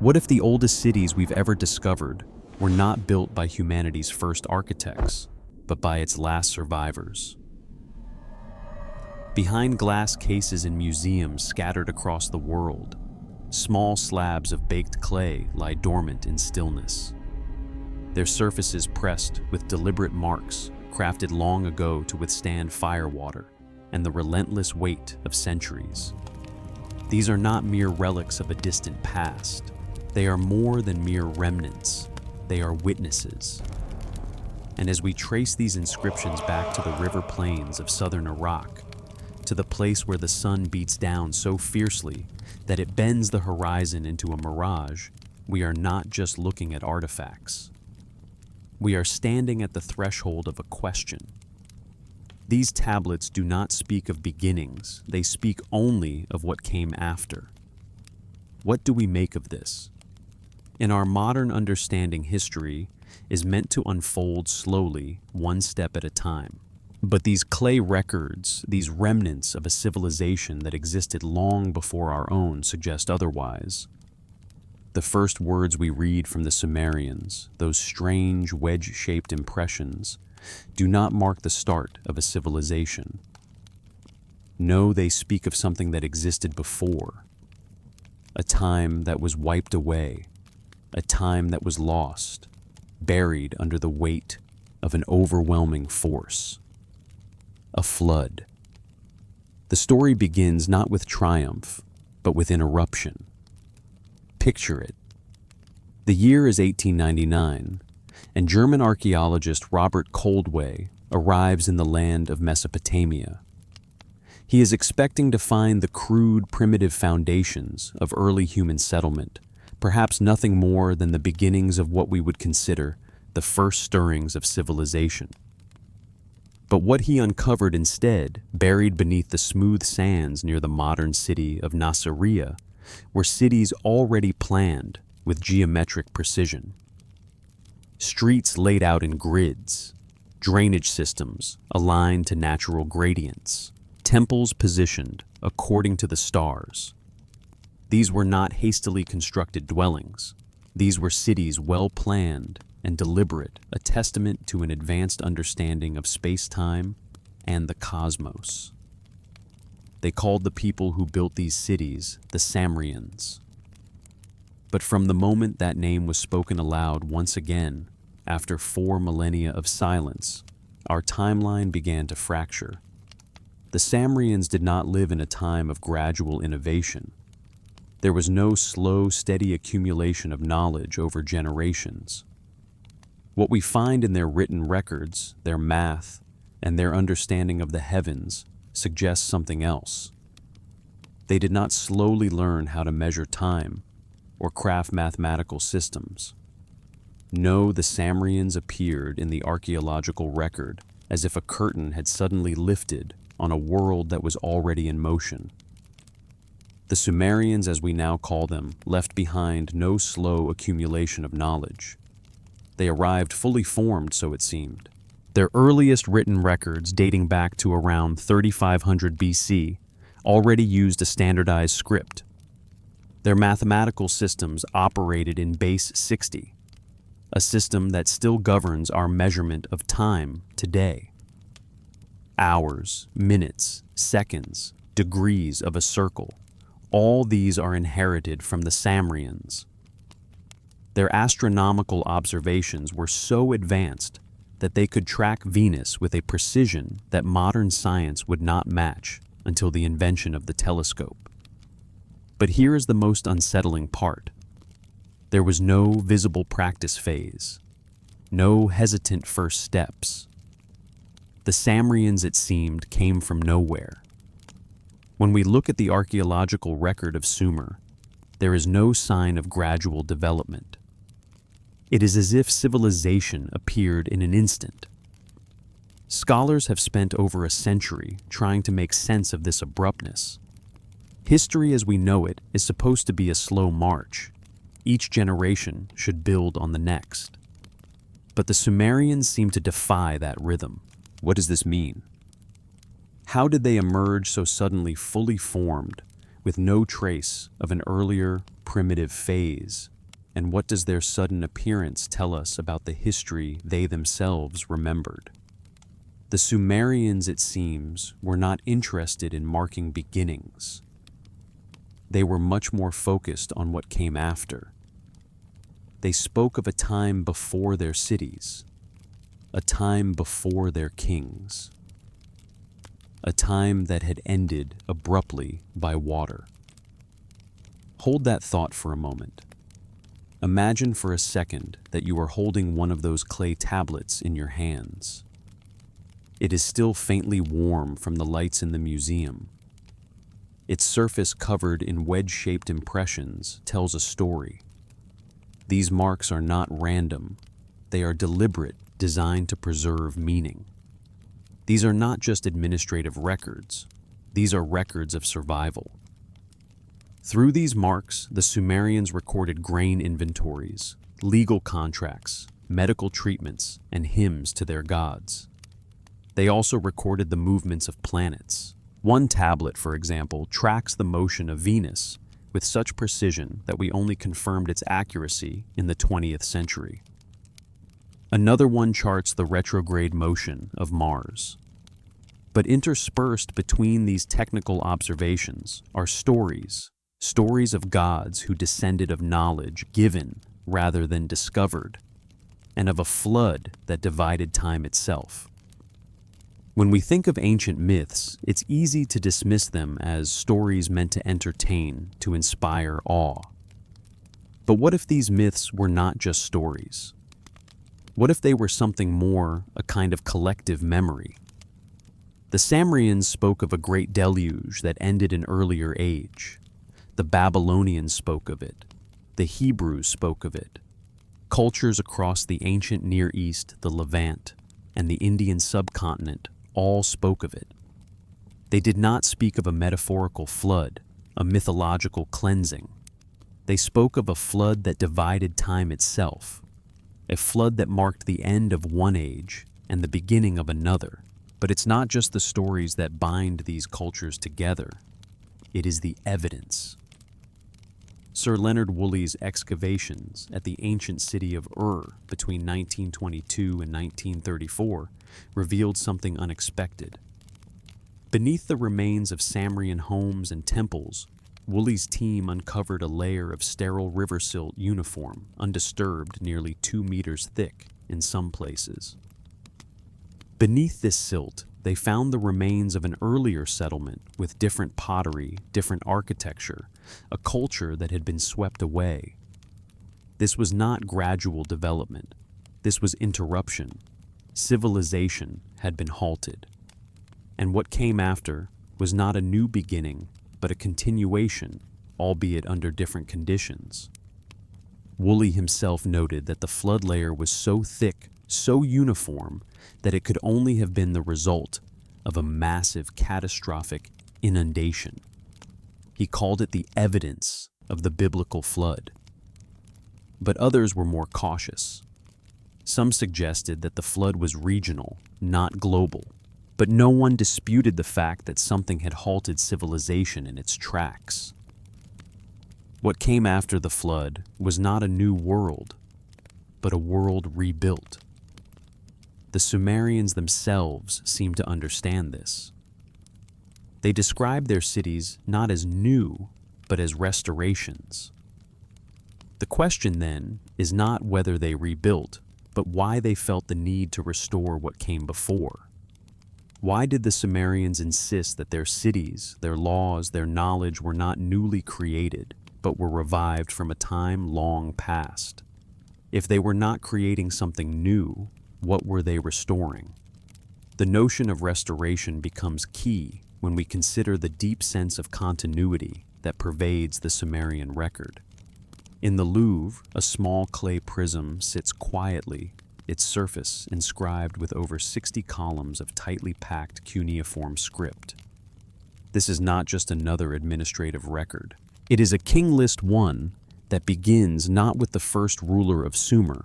What if the oldest cities we've ever discovered were not built by humanity's first architects, but by its last survivors? Behind glass cases in museums scattered across the world, small slabs of baked clay lie dormant in stillness. Their surfaces pressed with deliberate marks crafted long ago to withstand firewater and the relentless weight of centuries. These are not mere relics of a distant past. They are more than mere remnants. They are witnesses. And as we trace these inscriptions back to the river plains of southern Iraq, to the place where the sun beats down so fiercely that it bends the horizon into a mirage, we are not just looking at artifacts. We are standing at the threshold of a question. These tablets do not speak of beginnings, they speak only of what came after. What do we make of this? In our modern understanding, history is meant to unfold slowly, one step at a time. But these clay records, these remnants of a civilization that existed long before our own, suggest otherwise. The first words we read from the Sumerians, those strange wedge-shaped impressions, do not mark the start of a civilization. No, they speak of something that existed before, a time that was wiped away, a time that was lost, buried under the weight of an overwhelming force. A flood. The story begins not with triumph, but with an eruption. Picture it. The year is 1899, and German archaeologist Robert Koldewey arrives in the land of Mesopotamia. He is expecting to find the crude, primitive foundations of early human settlement, perhaps nothing more than the beginnings of what we would consider the first stirrings of civilization. But what he uncovered instead, buried beneath the smooth sands near the modern city of Nasiriyah, were cities already planned with geometric precision. Streets laid out in grids, drainage systems aligned to natural gradients, temples positioned according to the stars. These were not hastily constructed dwellings. These were cities well planned and deliberate, a testament to an advanced understanding of space-time and the cosmos. They called the people who built these cities the Sumerians. But from the moment that name was spoken aloud once again, after 4 millennia of silence, our timeline began to fracture. The Sumerians did not live in a time of gradual innovation. There was no slow, steady accumulation of knowledge over generations. What we find in their written records, their math, and their understanding of the heavens suggests something else. They did not slowly learn how to measure time or craft mathematical systems. No, the Sumerians appeared in the archaeological record as if a curtain had suddenly lifted on a world that was already in motion. The Sumerians, as we now call them, left behind no slow accumulation of knowledge. They arrived fully formed, so it seemed. Their earliest written records, dating back to around 3500 BC, already used a standardized script. Their mathematical systems operated in base 60, a system that still governs our measurement of time today. Hours, minutes, seconds, degrees of a circle, all these are inherited from the Sumerians. Their astronomical observations were so advanced that they could track Venus with a precision that modern science would not match until the invention of the telescope. But here is the most unsettling part. There was no visible practice phase, no hesitant first steps. The Sumerians, it seemed, came from nowhere. When we look at the archaeological record of Sumer, there is no sign of gradual development. It is as if civilization appeared in an instant. Scholars have spent over a century trying to make sense of this abruptness. History as we know it is supposed to be a slow march. Each generation should build on the next. But the Sumerians seem to defy that rhythm. What does this mean? How did they emerge so suddenly fully formed, with no trace of an earlier, primitive phase. And what does their sudden appearance tell us about the history they themselves remembered? The Sumerians, it seems, were not interested in marking beginnings. They were much more focused on what came after. They spoke of a time before their cities, a time before their kings, a time that had ended abruptly by water. Hold that thought for a moment. Imagine for a second that you are holding one of those clay tablets in your hands. It is still faintly warm from the lights in the museum. Its surface, covered in wedge-shaped impressions, tells a story. These marks are not random. They are deliberate, designed to preserve meaning. These are not just administrative records. These are records of survival. Through these marks, the Sumerians recorded grain inventories, legal contracts, medical treatments, and hymns to their gods. They also recorded the movements of planets. One tablet, for example, tracks the motion of Venus with such precision that we only confirmed its accuracy in the 20th century. Another one charts the retrograde motion of Mars. But interspersed between these technical observations are stories of gods who descended of knowledge given rather than discovered, and of a flood that divided time itself. When we think of ancient myths, it's easy to dismiss them as stories meant to entertain, to inspire awe. But what if these myths were not just stories? What if they were something more, a kind of collective memory? The Sumerians spoke of a great deluge that ended an earlier age. The Babylonians spoke of it. The Hebrews spoke of it. Cultures across the ancient Near East, the Levant, and the Indian subcontinent all spoke of it. They did not speak of a metaphorical flood, a mythological cleansing. They spoke of a flood that divided time itself, a flood that marked the end of one age and the beginning of another. But it's not just the stories that bind these cultures together. It is the evidence. Sir Leonard Woolley's excavations at the ancient city of Ur between 1922 and 1934 revealed something unexpected. Beneath the remains of Sumerian homes and temples, Woolley's team uncovered a layer of sterile river silt uniform, undisturbed, nearly 2 meters thick in some places. Beneath this silt, they found the remains of an earlier settlement with different pottery, different architecture, a culture that had been swept away. This was not gradual development. This was interruption. Civilization had been halted. And what came after was not a new beginning, but a continuation, albeit under different conditions. Woolley himself noted that the flood layer was so thick, so uniform, that it could only have been the result of a massive, catastrophic inundation. He called it the evidence of the biblical flood. But others were more cautious. Some suggested that the flood was regional, not global, but no one disputed the fact that something had halted civilization in its tracks. What came after the flood was not a new world, but a world rebuilt. The Sumerians themselves seemed to understand this. They described their cities not as new, but as restorations. The question then is not whether they rebuilt, but why they felt the need to restore what came before. Why did the Sumerians insist that their cities, their laws, their knowledge were not newly created, but were revived from a time long past? If they were not creating something new, what were they restoring? The notion of restoration becomes key when we consider the deep sense of continuity that pervades the Sumerian record. In the Louvre, a small clay prism sits quietly, its surface inscribed with over 60 columns of tightly packed cuneiform script. This is not just another administrative record. It is a king list one that begins not with the first ruler of Sumer,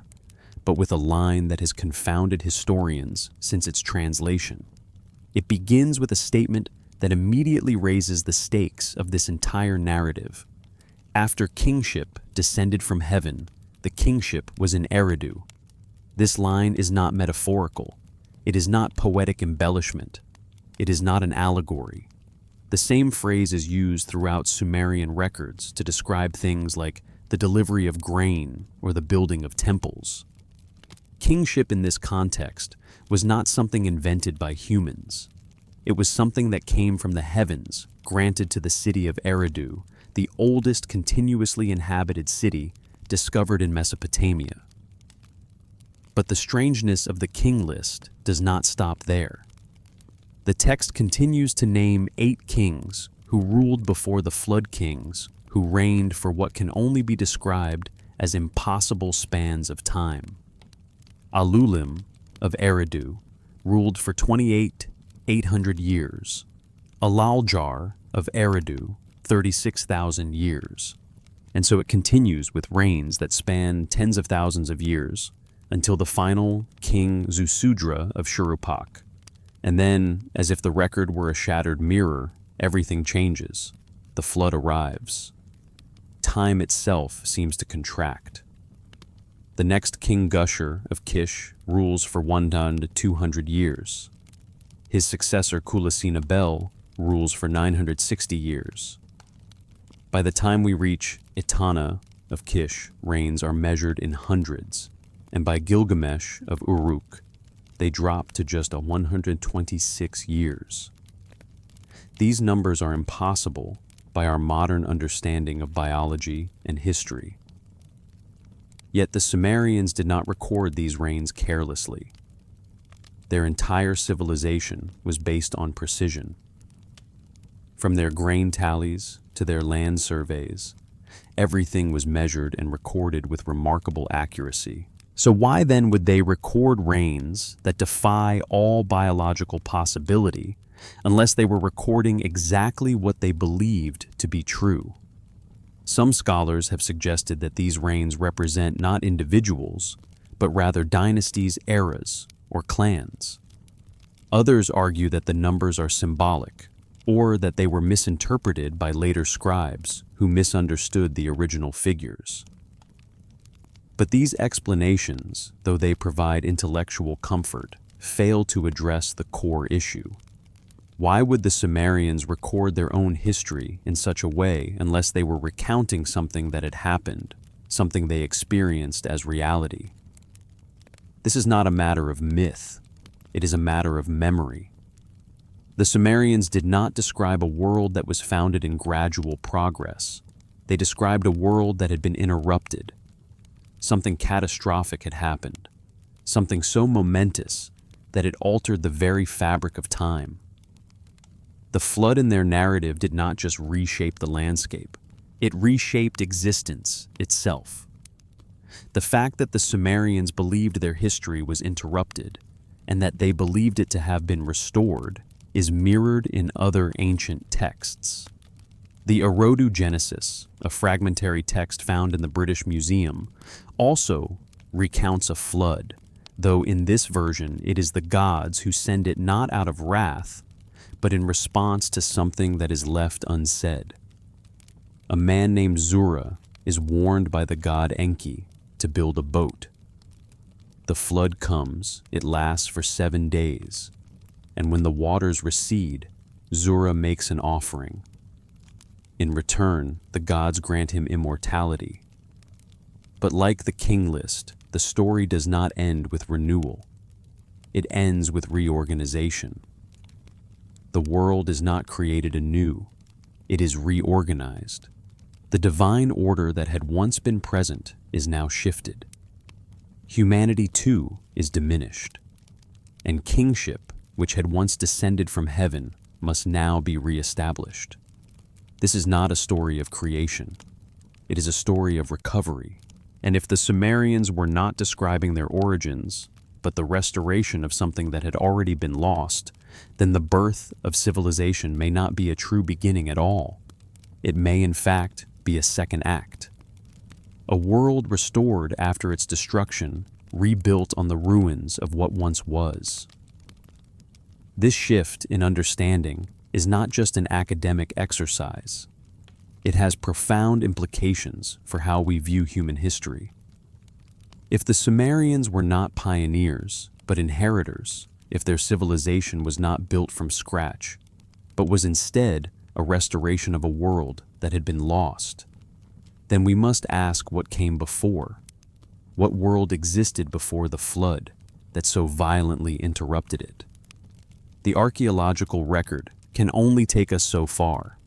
but with a line that has confounded historians since its translation. It begins with a statement that immediately raises the stakes of this entire narrative. After kingship descended from heaven, the kingship was in Eridu. This line is not metaphorical. It is not poetic embellishment. It is not an allegory. The same phrase is used throughout Sumerian records to describe things like the delivery of grain or the building of temples. Kingship in this context was not something invented by humans. It was something that came from the heavens, granted to the city of Eridu, the oldest continuously inhabited city discovered in Mesopotamia. But the strangeness of the king list does not stop there. The text continues to name 8 kings who ruled before the flood kings, who reigned for what can only be described as impossible spans of time. Alulim of Eridu ruled for 800 years. Alaljar of Eridu, 36,000 years. And so it continues with reigns that span tens of thousands of years until the final King Zusudra of Shuruppak. And then, as if the record were a shattered mirror, everything changes. The flood arrives. Time itself seems to contract. The next King Gusher of Kish rules for 200 years. His successor Kulasina Bel rules for 960 years. By the time we reach Etana of Kish, reigns are measured in hundreds, and by Gilgamesh of Uruk, they drop to just 126 years. These numbers are impossible by our modern understanding of biology and history. Yet the Sumerians did not record these reigns carelessly. Their entire civilization was based on precision. From their grain tallies to their land surveys, everything was measured and recorded with remarkable accuracy. So why then would they record reigns that defy all biological possibility unless they were recording exactly what they believed to be true? Some scholars have suggested that these reigns represent not individuals, but rather dynasties, eras, or clans. Others argue that the numbers are symbolic, or that they were misinterpreted by later scribes who misunderstood the original figures. But these explanations, though they provide intellectual comfort, fail to address the core issue. Why would the Sumerians record their own history in such a way unless they were recounting something that had happened, something they experienced as reality? This is not a matter of myth. It is a matter of memory. The Sumerians did not describe a world that was founded in gradual progress. They described a world that had been interrupted. Something catastrophic had happened, something so momentous that it altered the very fabric of time. The flood in their narrative did not just reshape the landscape, it reshaped existence itself. The fact that the Sumerians believed their history was interrupted and that they believed it to have been restored is mirrored in other ancient texts. The Erodu Genesis, a fragmentary text found in the British Museum, also recounts a flood, though in this version it is the gods who send it not out of wrath, but in response to something that is left unsaid. A man named Zura is warned by the god Enki to build a boat. The flood comes, it lasts for 7 days, and when the waters recede, Zura makes an offering. In return, the gods grant him immortality. But like the king list, the story does not end with renewal. It ends with reorganization. The world is not created anew, it is reorganized. The divine order that had once been present is now shifted. Humanity, too, is diminished. And kingship, which had once descended from heaven, must now be reestablished. This is not a story of creation. It is a story of recovery. And if the Sumerians were not describing their origins, but the restoration of something that had already been lost, then the birth of civilization may not be a true beginning at all. It may, in fact, be a second act. A world restored after its destruction, rebuilt on the ruins of what once was. This shift in understanding is not just an academic exercise. It has profound implications for how we view human history. If the Sumerians were not pioneers, but inheritors, if their civilization was not built from scratch, but was instead a restoration of a world that had been lost, then we must ask what came before. What world existed before the flood that so violently interrupted it? The archaeological record can only take us so far.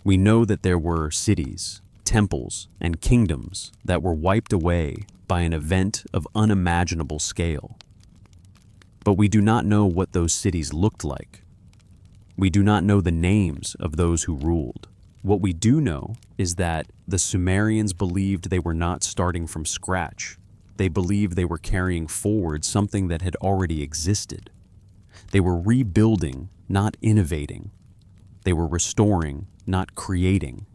We know that there were cities, temples, and kingdoms that were wiped away by an event of unimaginable scale. But we do not know what those cities looked like. We do not know the names of those who ruled. What we do know is that the Sumerians believed they were not starting from scratch. They believed they were carrying forward something that had already existed. They were rebuilding, not innovating. They were restoring, not creating.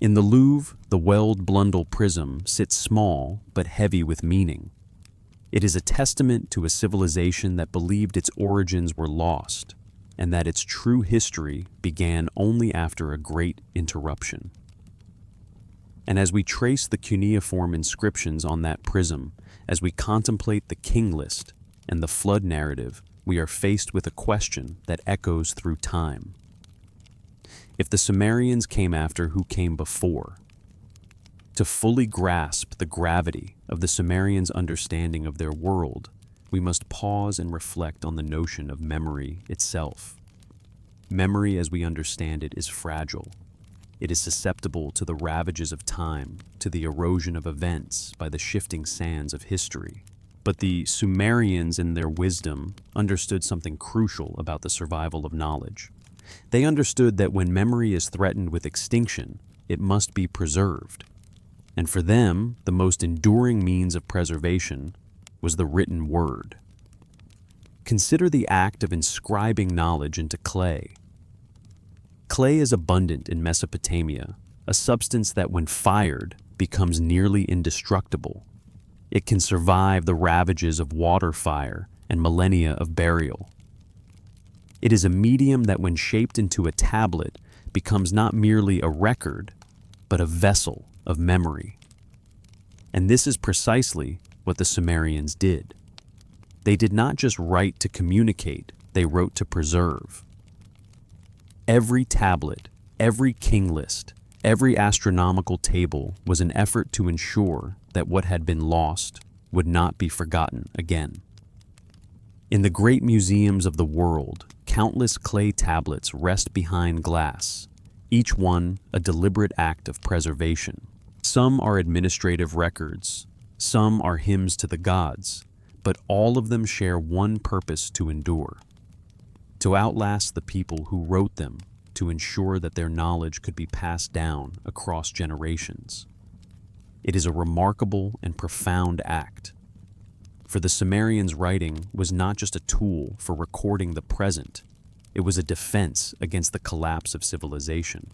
In the Louvre, the weld Blundell prism sits small but heavy with meaning. It is a testament to a civilization that believed its origins were lost, and that its true history began only after a great interruption. And as we trace the cuneiform inscriptions on that prism, as we contemplate the king list and the flood narrative, we are faced with a question that echoes through time. If the Sumerians came after who came before, to fully grasp the gravity of the Sumerians' understanding of their world, we must pause and reflect on the notion of memory itself. Memory, as we understand it, is fragile. It is susceptible to the ravages of time, to the erosion of events by the shifting sands of history. But the Sumerians, in their wisdom, understood something crucial about the survival of knowledge. They understood that when memory is threatened with extinction, it must be preserved. And for them, the most enduring means of preservation was the written word. Consider the act of inscribing knowledge into clay. Clay is abundant in Mesopotamia, a substance that when fired becomes nearly indestructible. It can survive the ravages of water fire and millennia of burial. It is a medium that when shaped into a tablet becomes not merely a record, but a vessel of memory. And this is precisely what the Sumerians did. They did not just write to communicate, they wrote to preserve. Every tablet, every king list, every astronomical table was an effort to ensure that what had been lost would not be forgotten again. In the great museums of the world, countless clay tablets rest behind glass, each one a deliberate act of preservation. Some are administrative records, some are hymns to the gods, but all of them share one purpose: to endure, to outlast the people who wrote them, to ensure that their knowledge could be passed down across generations. It is a remarkable and profound act. For the Sumerians, writing was not just a tool for recording the present, it was a defense against the collapse of civilization.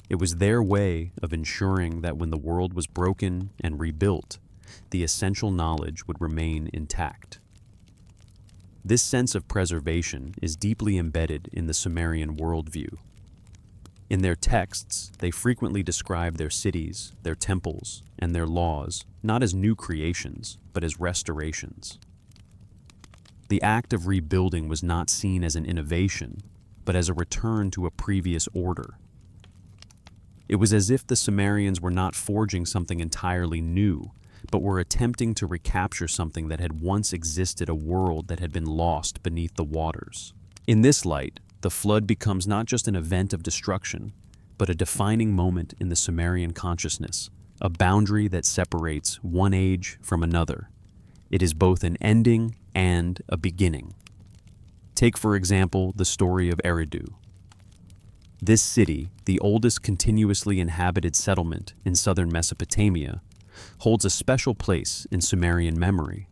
It was their way of ensuring that when the world was broken and rebuilt, the essential knowledge would remain intact. This sense of preservation is deeply embedded in the Sumerian worldview. In their texts, they frequently describe their cities, their temples, and their laws not as new creations, but as restorations. The act of rebuilding was not seen as an innovation, but as a return to a previous order. It was as if the Sumerians were not forging something entirely new, but were attempting to recapture something that had once existed, a world that had been lost beneath the waters. In this light, the flood becomes not just an event of destruction, but a defining moment in the Sumerian consciousness, a boundary that separates one age from another. It is both an ending and a beginning. Take, for example, the story of Eridu. This city, the oldest continuously inhabited settlement in southern Mesopotamia, holds a special place in Sumerian memory.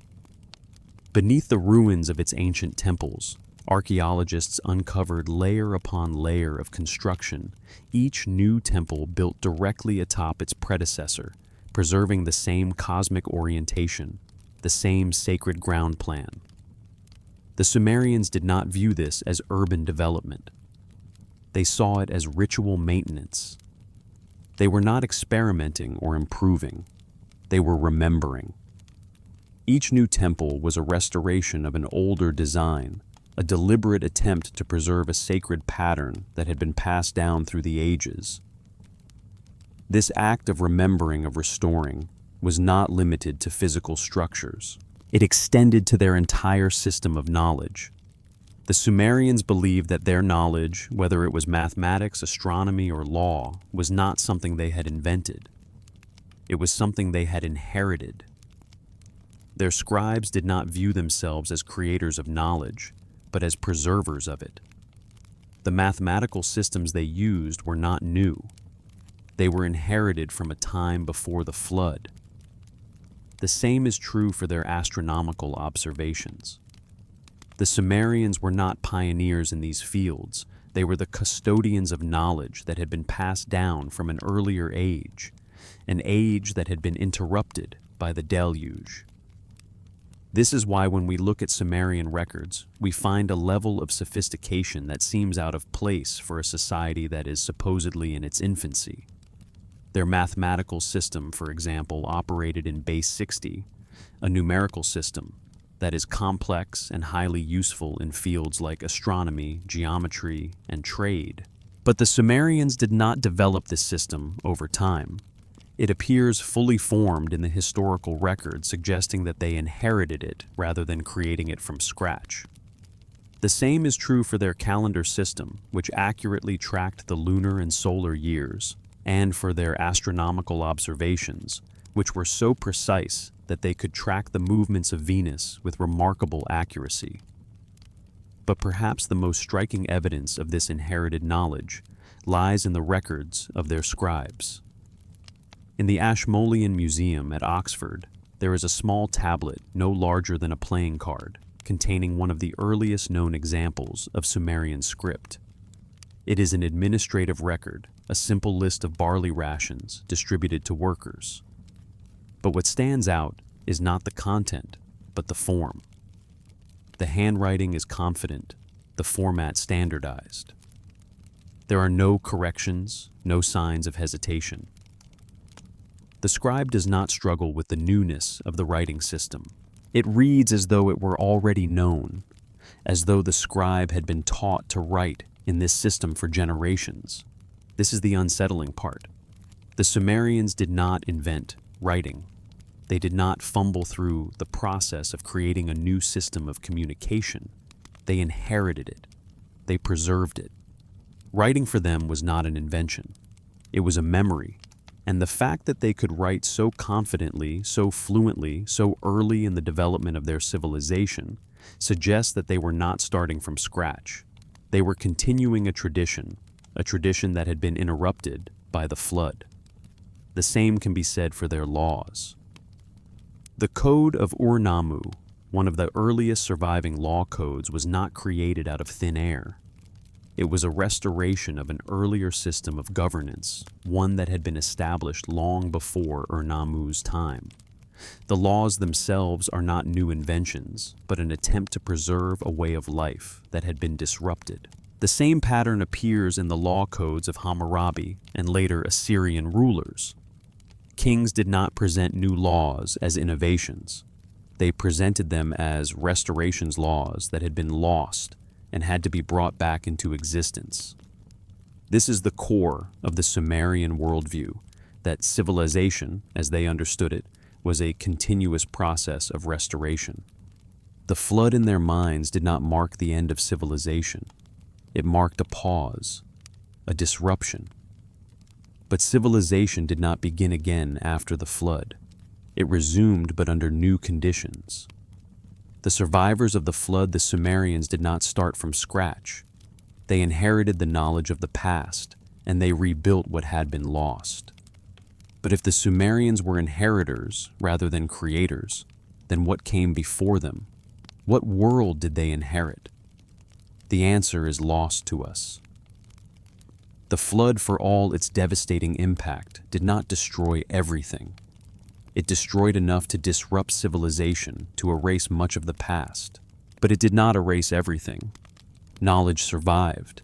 Beneath the ruins of its ancient temples, archaeologists uncovered layer upon layer of construction, each new temple built directly atop its predecessor, preserving the same cosmic orientation, the same sacred ground plan. The Sumerians did not view this as urban development. They saw it as ritual maintenance. They were not experimenting or improving. They were remembering. Each new temple was a restoration of an older design, a deliberate attempt to preserve a sacred pattern that had been passed down through the ages. This act of remembering, of restoring, was not limited to physical structures. It extended to their entire system of knowledge. The Sumerians believed that their knowledge, whether it was mathematics, astronomy, or law, was not something they had invented. It was something they had inherited. Their scribes did not view themselves as creators of knowledge, but as preservers of it. The mathematical systems they used were not new. They were inherited from a time before the flood. The same is true for their astronomical observations. The Sumerians were not pioneers in these fields. They were the custodians of knowledge that had been passed down from an earlier age, an age that had been interrupted by the deluge. This is why when we look at Sumerian records, we find a level of sophistication that seems out of place for a society that is supposedly in its infancy. Their mathematical system, for example, operated in base 60, a numerical system that is complex and highly useful in fields like astronomy, geometry, and trade. But the Sumerians did not develop this system over time. It appears fully formed in the historical record, suggesting that they inherited it rather than creating it from scratch. The same is true for their calendar system, which accurately tracked the lunar and solar years, and for their astronomical observations, which were so precise that they could track the movements of Venus with remarkable accuracy. But perhaps the most striking evidence of this inherited knowledge lies in the records of their scribes. In the Ashmolean Museum at Oxford, there is a small tablet no larger than a playing card, containing one of the earliest known examples of Sumerian script. It is an administrative record, a simple list of barley rations distributed to workers. But what stands out is not the content, but the form. The handwriting is confident, the format standardized. There are no corrections, no signs of hesitation. The scribe does not struggle with the newness of the writing system. It reads as though it were already known, as though the scribe had been taught to write in this system for generations. This is the unsettling part. The Sumerians did not invent writing. They did not fumble through the process of creating a new system of communication. They inherited it. They preserved it. Writing for them was not an invention. It was a memory. And the fact that they could write so confidently, so fluently, so early in the development of their civilization suggests that they were not starting from scratch. They were continuing a tradition that had been interrupted by the flood. The same can be said for their laws. The Code of Ur-Nammu, one of the earliest surviving law codes, was not created out of thin air. It was a restoration of an earlier system of governance, one that had been established long before Ur-Nammu's time. The laws themselves are not new inventions, but an attempt to preserve a way of life that had been disrupted. The same pattern appears in the law codes of Hammurabi and later Assyrian rulers. Kings did not present new laws as innovations. They presented them as restorations laws that had been lost and had to be brought back into existence. This is the core of the Sumerian worldview, that civilization, as they understood it, was a continuous process of restoration. The flood in their minds did not mark the end of civilization. It marked a pause, a disruption. But civilization did not begin again after the flood. It resumed, but under new conditions. The survivors of the flood, the Sumerians, did not start from scratch. They inherited the knowledge of the past, and they rebuilt what had been lost. But if the Sumerians were inheritors rather than creators, then what came before them? What world did they inherit? The answer is lost to us. The flood, for all its devastating impact, did not destroy everything. It destroyed enough to disrupt civilization, to erase much of the past. But it did not erase everything. Knowledge survived.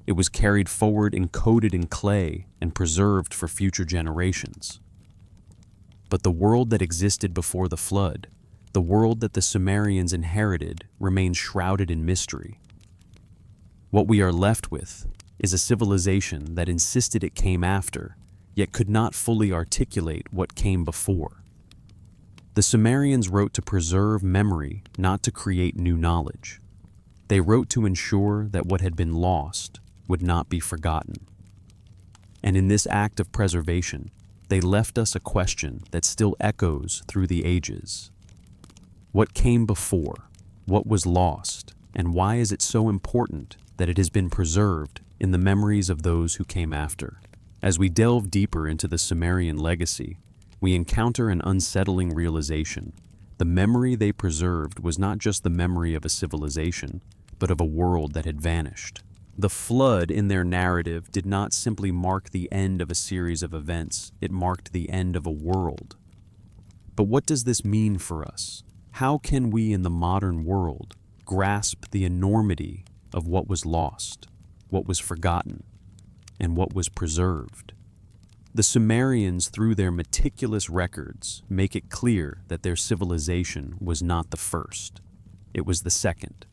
It was carried forward encoded in clay and preserved for future generations. But the world that existed before the flood, the world that the Sumerians inherited, remains shrouded in mystery. What we are left with is a civilization that insisted it came after, yet could not fully articulate what came before. The Sumerians wrote to preserve memory, not to create new knowledge. They wrote to ensure that what had been lost would not be forgotten. And in this act of preservation, they left us a question that still echoes through the ages. What came before? What was lost? And why is it so important that it has been preserved in the memories of those who came after? As we delve deeper into the Sumerian legacy, we encounter an unsettling realization. The memory they preserved was not just the memory of a civilization, but of a world that had vanished. The flood in their narrative did not simply mark the end of a series of events, it marked the end of a world. But what does this mean for us? How can we in the modern world grasp the enormity of what was lost, what was forgotten, and what was preserved? The Sumerians, through their meticulous records, make it clear that their civilization was not the first. It was the second.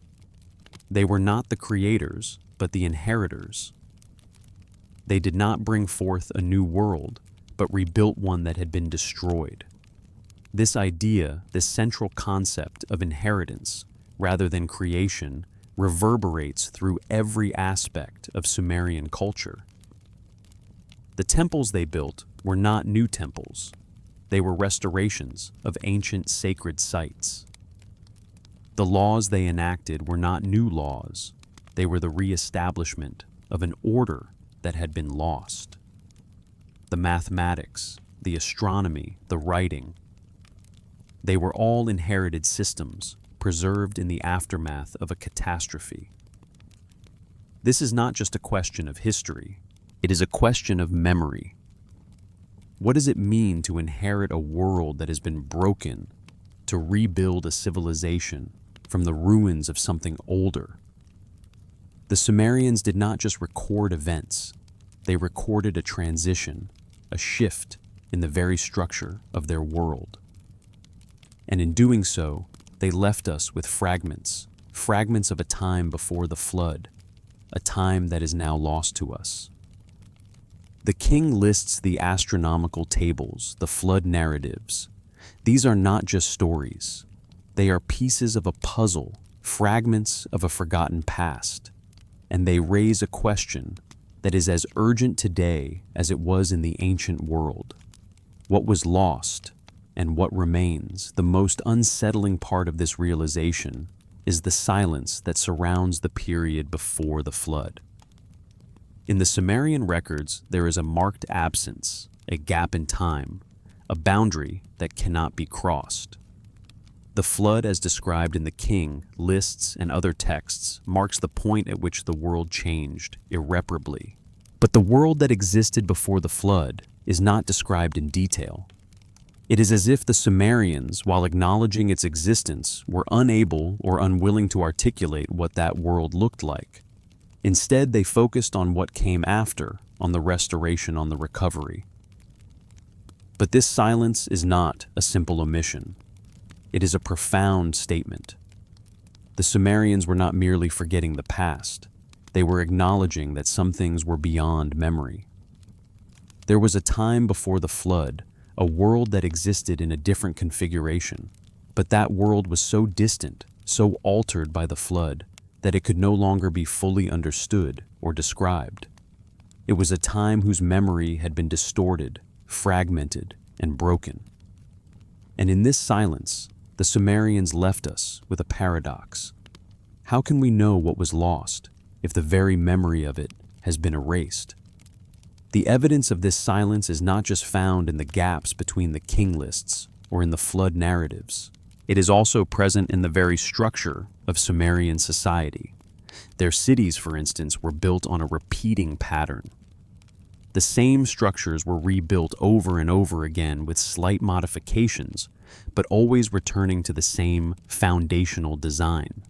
They were not the creators, but the inheritors. They did not bring forth a new world, but rebuilt one that had been destroyed. This idea, this central concept of inheritance, rather than creation, reverberates through every aspect of Sumerian culture. The temples they built were not new temples. They were restorations of ancient sacred sites. The laws they enacted were not new laws. They were the re-establishment of an order that had been lost. The mathematics, the astronomy, the writing, they were all inherited systems, preserved in the aftermath of a catastrophe. This is not just a question of history. It is a question of memory. What does it mean to inherit a world that has been broken, to rebuild a civilization from the ruins of something older? The Sumerians did not just record events. They recorded a transition, a shift in the very structure of their world. And in doing so, they left us with fragments of a time before the flood, a time that is now lost to us. The king lists the astronomical tables, the flood narratives. These are not just stories. They are pieces of a puzzle, fragments of a forgotten past, and they raise a question that is as urgent today as it was in the ancient world. What was lost and what remains? The most unsettling part of this realization is the silence that surrounds the period before the flood. In the Sumerian records, there is a marked absence, a gap in time, a boundary that cannot be crossed. The flood, as described in the king, lists, and other texts, marks the point at which the world changed irreparably. But the world that existed before the flood is not described in detail. It is as if the Sumerians, while acknowledging its existence, were unable or unwilling to articulate what that world looked like. Instead, they focused on what came after, on the restoration, on the recovery. But this silence is not a simple omission. It is a profound statement. The Sumerians were not merely forgetting the past. They were acknowledging that some things were beyond memory. There was a time before the flood, a world that existed in a different configuration, but that world was so distant, so altered by the flood, that it could no longer be fully understood or described. It was a time whose memory had been distorted, fragmented, and broken. And in this silence, the Sumerians left us with a paradox. How can we know what was lost if the very memory of it has been erased? The evidence of this silence is not just found in the gaps between the king lists or in the flood narratives. It is also present in the very structure of Sumerian society. Their cities, for instance, were built on a repeating pattern. The same structures were rebuilt over and over again with slight modifications, but always returning to the same foundational design.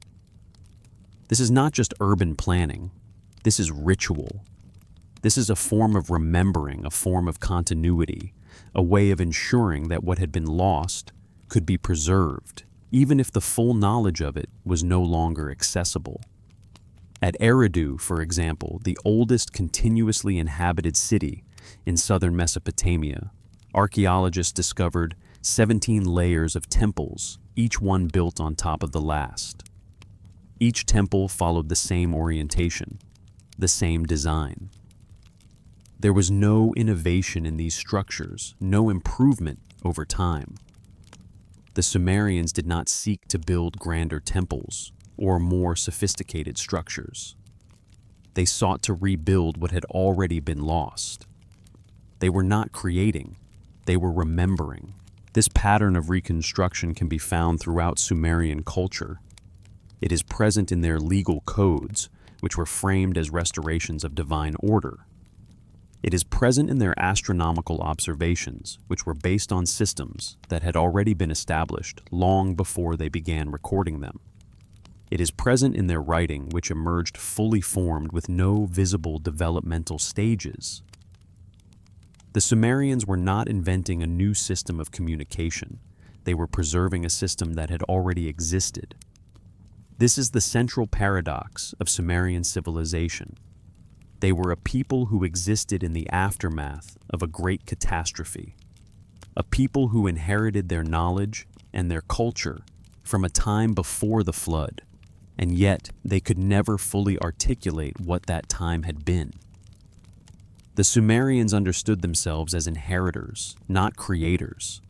This is not just urban planning. This is ritual. This is a form of remembering, a form of continuity, a way of ensuring that what had been lost could be preserved, even if the full knowledge of it was no longer accessible. At Eridu, for example, the oldest continuously inhabited city in southern Mesopotamia, archaeologists discovered 17 layers of temples, each one built on top of the last. Each temple followed the same orientation, the same design. There was no innovation in these structures, no improvement over time. The Sumerians did not seek to build grander temples or more sophisticated structures. They sought to rebuild what had already been lost. They were not creating, they were remembering. This pattern of reconstruction can be found throughout Sumerian culture. It is present in their legal codes, which were framed as restorations of divine order. It is present in their astronomical observations, which were based on systems that had already been established long before they began recording them. It is present in their writing, which emerged fully formed with no visible developmental stages. The Sumerians were not inventing a new system of communication. They were preserving a system that had already existed. This is the central paradox of Sumerian civilization. They were a people who existed in the aftermath of a great catastrophe, a people who inherited their knowledge and their culture from a time before the flood, and yet they could never fully articulate what that time had been. The Sumerians understood themselves as inheritors, not creators.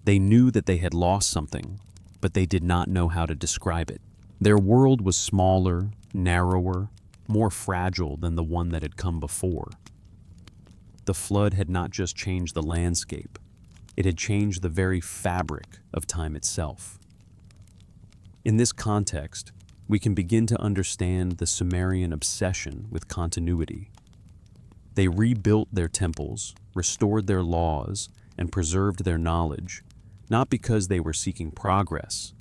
They knew that they had lost something, but they did not know how to describe it. Their world was smaller, narrower, more fragile than the one that had come before. The flood had not just changed the landscape, it had changed the very fabric of time itself. In this context, we can begin to understand the Sumerian obsession with continuity. They rebuilt their temples, restored their laws, and preserved their knowledge, not because they were seeking progress,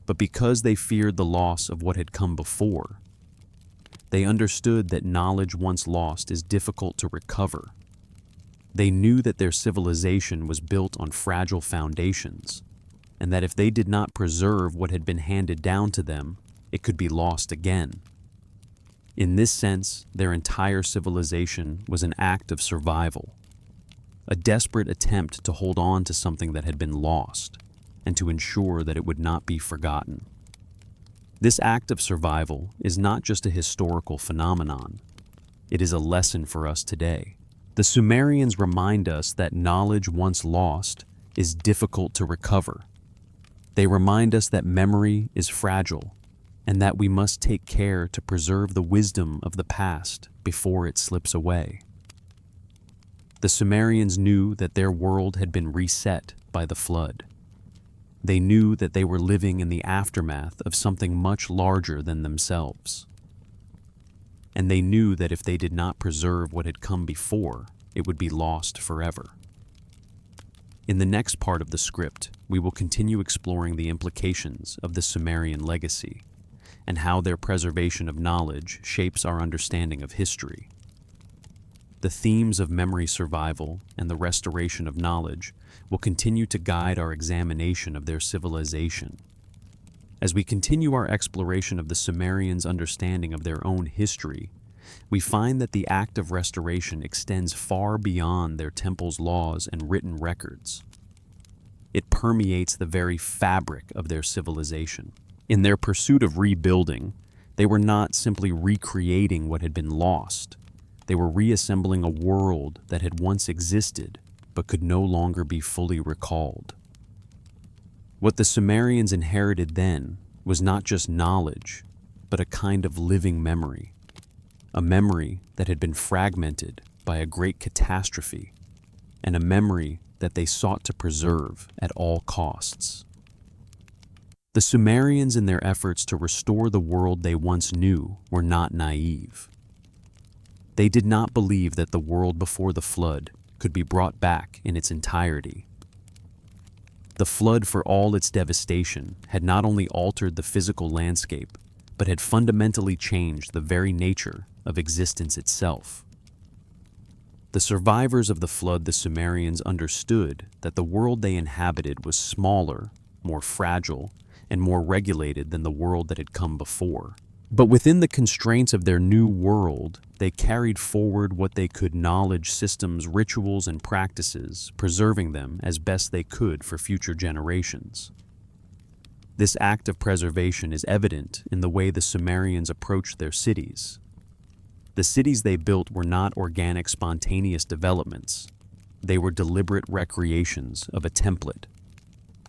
but because they feared the loss of what had come before. They understood that knowledge once lost is difficult to recover. They knew that their civilization was built on fragile foundations, and that if they did not preserve what had been handed down to them, it could be lost again. In this sense, their entire civilization was an act of survival, a desperate attempt to hold on to something that had been lost, and to ensure that it would not be forgotten. This act of survival is not just a historical phenomenon. It is a lesson for us today. The Sumerians remind us that knowledge once lost is difficult to recover. They remind us that memory is fragile, and that we must take care to preserve the wisdom of the past before it slips away. The Sumerians knew that their world had been reset by the flood. They knew that they were living in the aftermath of something much larger than themselves. And they knew that if they did not preserve what had come before, it would be lost forever. In the next part of the script, we will continue exploring the implications of the Sumerian legacy and how their preservation of knowledge shapes our understanding of history. The themes of memory survival and the restoration of knowledge will continue to guide our examination of their civilization. As we continue our exploration of the Sumerians' understanding of their own history, we find that the act of restoration extends far beyond their temple's laws and written records. It permeates the very fabric of their civilization. In their pursuit of rebuilding, they were not simply recreating what had been lost. They were reassembling a world that had once existed but could no longer be fully recalled. What the Sumerians inherited then was not just knowledge, but a kind of living memory, a memory that had been fragmented by a great catastrophe, and a memory that they sought to preserve at all costs. The Sumerians, in their efforts to restore the world they once knew, were not naive. They did not believe that the world before the flood could be brought back in its entirety. The flood, for all its devastation, had not only altered the physical landscape, but had fundamentally changed the very nature of existence itself. The survivors of the flood, the Sumerians, understood that the world they inhabited was smaller, more fragile, and more regulated than the world that had come before. But within the constraints of their new world, they carried forward what they could: knowledge, systems, rituals, and practices, preserving them as best they could for future generations. This act of preservation is evident in the way the Sumerians approached their cities. The cities they built were not organic, spontaneous developments. They were deliberate recreations of a template.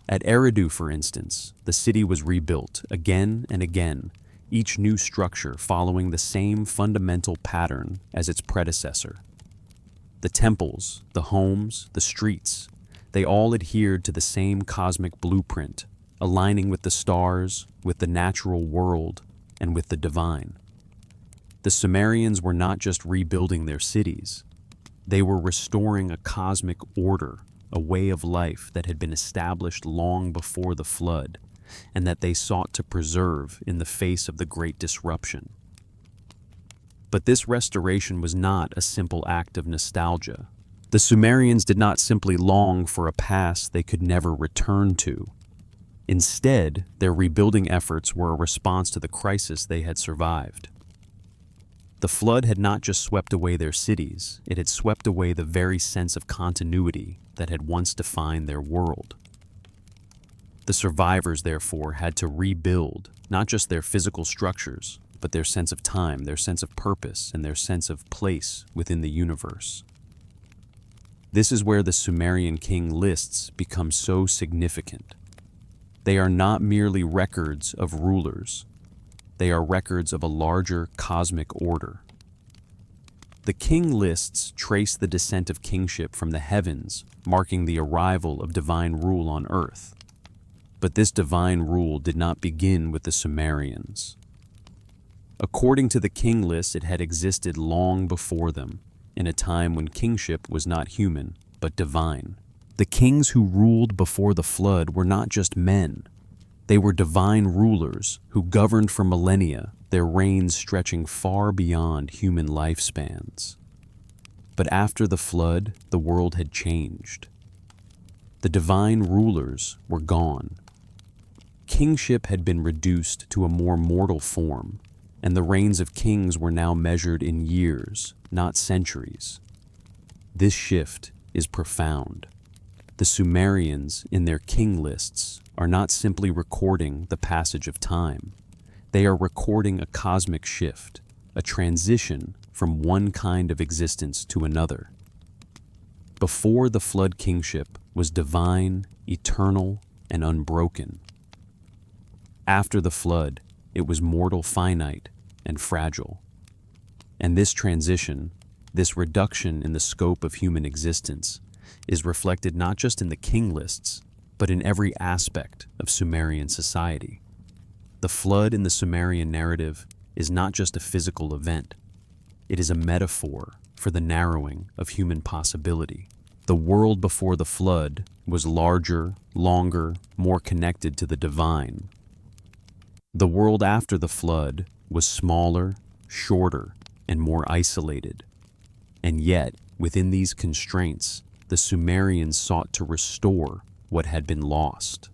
At Eridu, for instance, the city was rebuilt again and again, each new structure following the same fundamental pattern as its predecessor. The temples, the homes, the streets, they all adhered to the same cosmic blueprint, aligning with the stars, with the natural world, and with the divine. The Sumerians were not just rebuilding their cities. They were restoring a cosmic order, a way of life that had been established long before the flood, and that they sought to preserve in the face of the Great Disruption. But this restoration was not a simple act of nostalgia. The Sumerians did not simply long for a past they could never return to. Instead, their rebuilding efforts were a response to the crisis they had survived. The flood had not just swept away their cities, it had swept away the very sense of continuity that had once defined their world. The survivors, therefore, had to rebuild not just their physical structures, but their sense of time, their sense of purpose, and their sense of place within the universe. This is where the Sumerian king lists become so significant. They are not merely records of rulers. They are records of a larger cosmic order. The king lists trace the descent of kingship from the heavens, marking the arrival of divine rule on earth. But this divine rule did not begin with the Sumerians. According to the king list, it had existed long before them, in a time when kingship was not human, but divine. The kings who ruled before the flood were not just men. They were divine rulers who governed for millennia, their reigns stretching far beyond human lifespans. But after the flood, the world had changed. The divine rulers were gone. Kingship had been reduced to a more mortal form, and the reigns of kings were now measured in years, not centuries. This shift is profound. The Sumerians, in their king lists, are not simply recording the passage of time. They are recording a cosmic shift, a transition from one kind of existence to another. Before the flood, kingship was divine, eternal, and unbroken. After the flood, it was mortal, finite, and fragile. And this transition, this reduction in the scope of human existence, is reflected not just in the king lists, but in every aspect of Sumerian society. The flood in the Sumerian narrative is not just a physical event. It is a metaphor for the narrowing of human possibility. The world before the flood was larger, longer, more connected to the divine. The world after the flood was smaller, shorter, and more isolated. And yet, within these constraints, the Sumerians sought to restore what had been lost.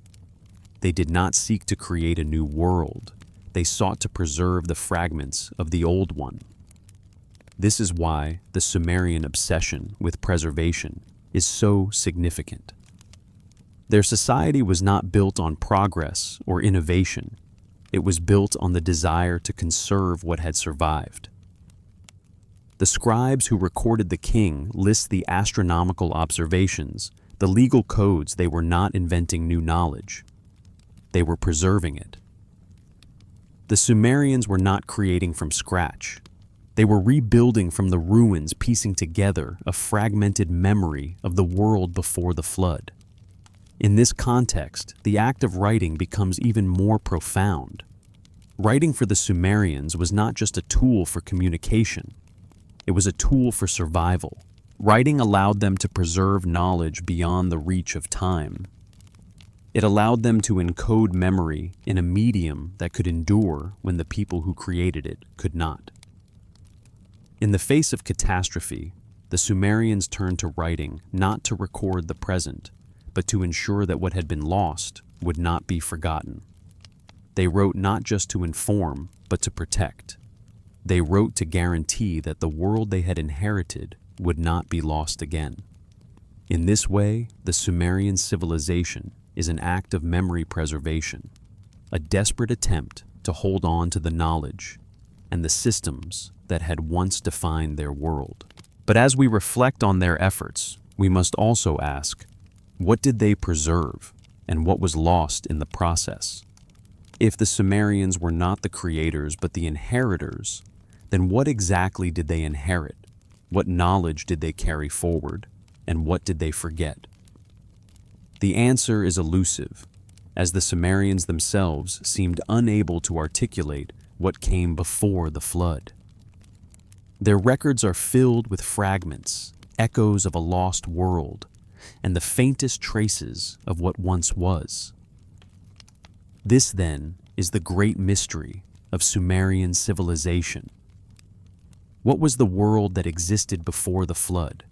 They did not seek to create a new world. They sought to preserve the fragments of the old one. This is why the Sumerian obsession with preservation is so significant. Their society was not built on progress or innovation. It was built on the desire to conserve what had survived. The scribes who recorded the king list the astronomical observations, the legal codes. They were not inventing new knowledge. They were preserving it. The Sumerians were not creating from scratch. They were rebuilding from the ruins, piecing together a fragmented memory of the world before the flood. In this context, the act of writing becomes even more profound. Writing for the Sumerians was not just a tool for communication. It was a tool for survival. Writing allowed them to preserve knowledge beyond the reach of time. It allowed them to encode memory in a medium that could endure when the people who created it could not. In the face of catastrophe, the Sumerians turned to writing not to record the present, but to ensure that what had been lost would not be forgotten. They wrote not just to inform, but to protect. They wrote to guarantee that the world they had inherited would not be lost again. In this way, the Sumerian civilization is an act of memory preservation, a desperate attempt to hold on to the knowledge and the systems that had once defined their world. But as we reflect on their efforts, we must also ask, what did they preserve and what was lost in the process? If the Sumerians were not the creators but the inheritors, then what exactly did they inherit? What knowledge did they carry forward? And what did they forget? The answer is elusive, as the Sumerians themselves seemed unable to articulate what came before the flood. Their records are filled with fragments, echoes of a lost world, and the faintest traces of what once was. This, then, is the great mystery of Sumerian civilization. What was the world that existed before the flood?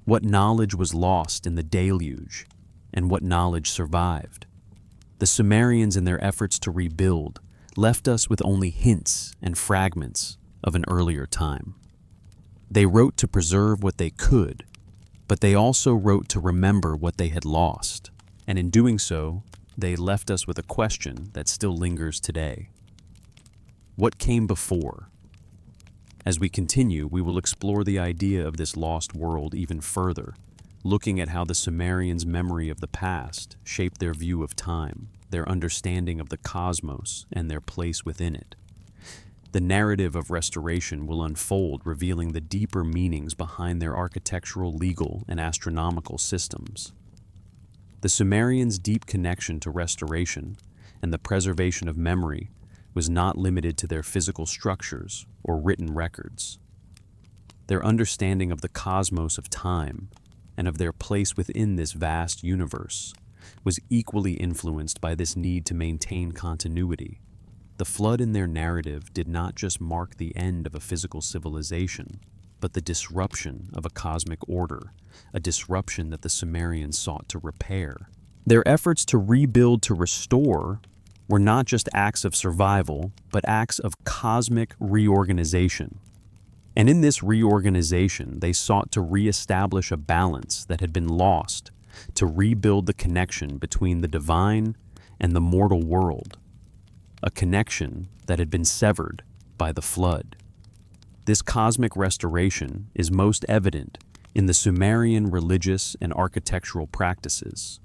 What knowledge was lost in the deluge, and what knowledge survived? The Sumerians, in their efforts to rebuild, left us with only hints and fragments of an earlier time. They wrote to preserve what they could, but they also wrote to remember what they had lost, and in doing so, they left us with a question that still lingers today. What came before? As we continue, we will explore the idea of this lost world even further, looking at how the Sumerians' memory of the past shaped their view of time, their understanding of the cosmos, and their place within it. The narrative of restoration will unfold, revealing the deeper meanings behind their architectural, legal, and astronomical systems. The Sumerians' deep connection to restoration and the preservation of memory was not limited to their physical structures or written records. Their understanding of the cosmos of time and of their place within this vast universe was equally influenced by this need to maintain continuity. The flood in their narrative did not just mark the end of a physical civilization, but the disruption of a cosmic order, a disruption that the Sumerians sought to repair. Their efforts to rebuild, to restore, were not just acts of survival, but acts of cosmic reorganization. And in this reorganization, they sought to reestablish a balance that had been lost, to rebuild the connection between the divine and the mortal world, a connection that had been severed by the flood. This cosmic restoration is most evident in the Sumerian religious and architectural practices.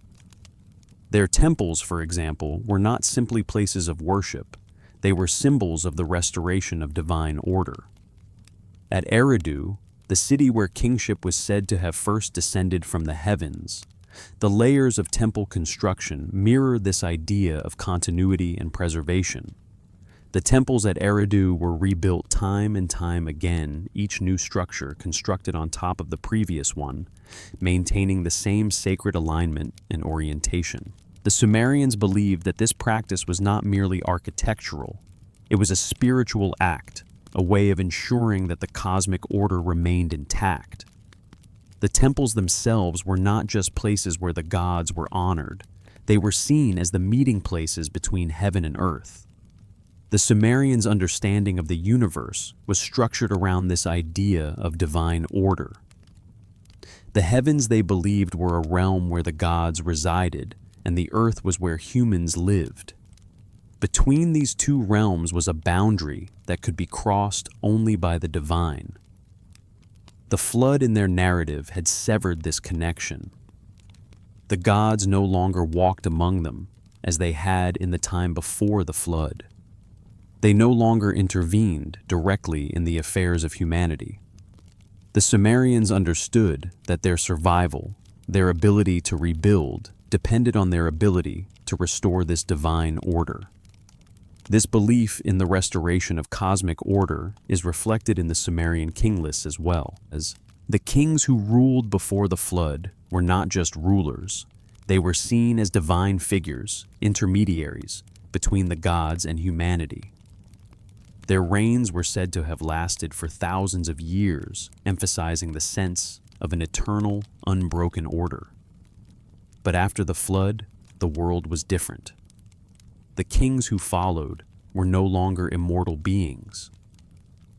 Their temples, for example, were not simply places of worship, they were symbols of the restoration of divine order. At Eridu, the city where kingship was said to have first descended from the heavens, the layers of temple construction mirror this idea of continuity and preservation. The temples at Eridu were rebuilt time and time again, each new structure constructed on top of the previous one, maintaining the same sacred alignment and orientation. The Sumerians believed that this practice was not merely architectural, it was a spiritual act, a way of ensuring that the cosmic order remained intact. The temples themselves were not just places where the gods were honored, they were seen as the meeting places between heaven and earth. The Sumerians' understanding of the universe was structured around this idea of divine order. The heavens, they believed, were a realm where the gods resided, and the earth was where humans lived. Between these two realms was a boundary that could be crossed only by the divine. The flood in their narrative had severed this connection. The gods no longer walked among them as they had in the time before the flood. They no longer intervened directly in the affairs of humanity. The Sumerians understood that their survival, their ability to rebuild, depended on their ability to restore this divine order. This belief in the restoration of cosmic order is reflected in the Sumerian king lists as well, as the kings who ruled before the flood were not just rulers, They were seen as divine figures, intermediaries between the gods and humanity. Their reigns were said to have lasted for thousands of years, emphasizing the sense of an eternal, unbroken order. But after the flood, the world was different. The kings who followed were no longer immortal beings.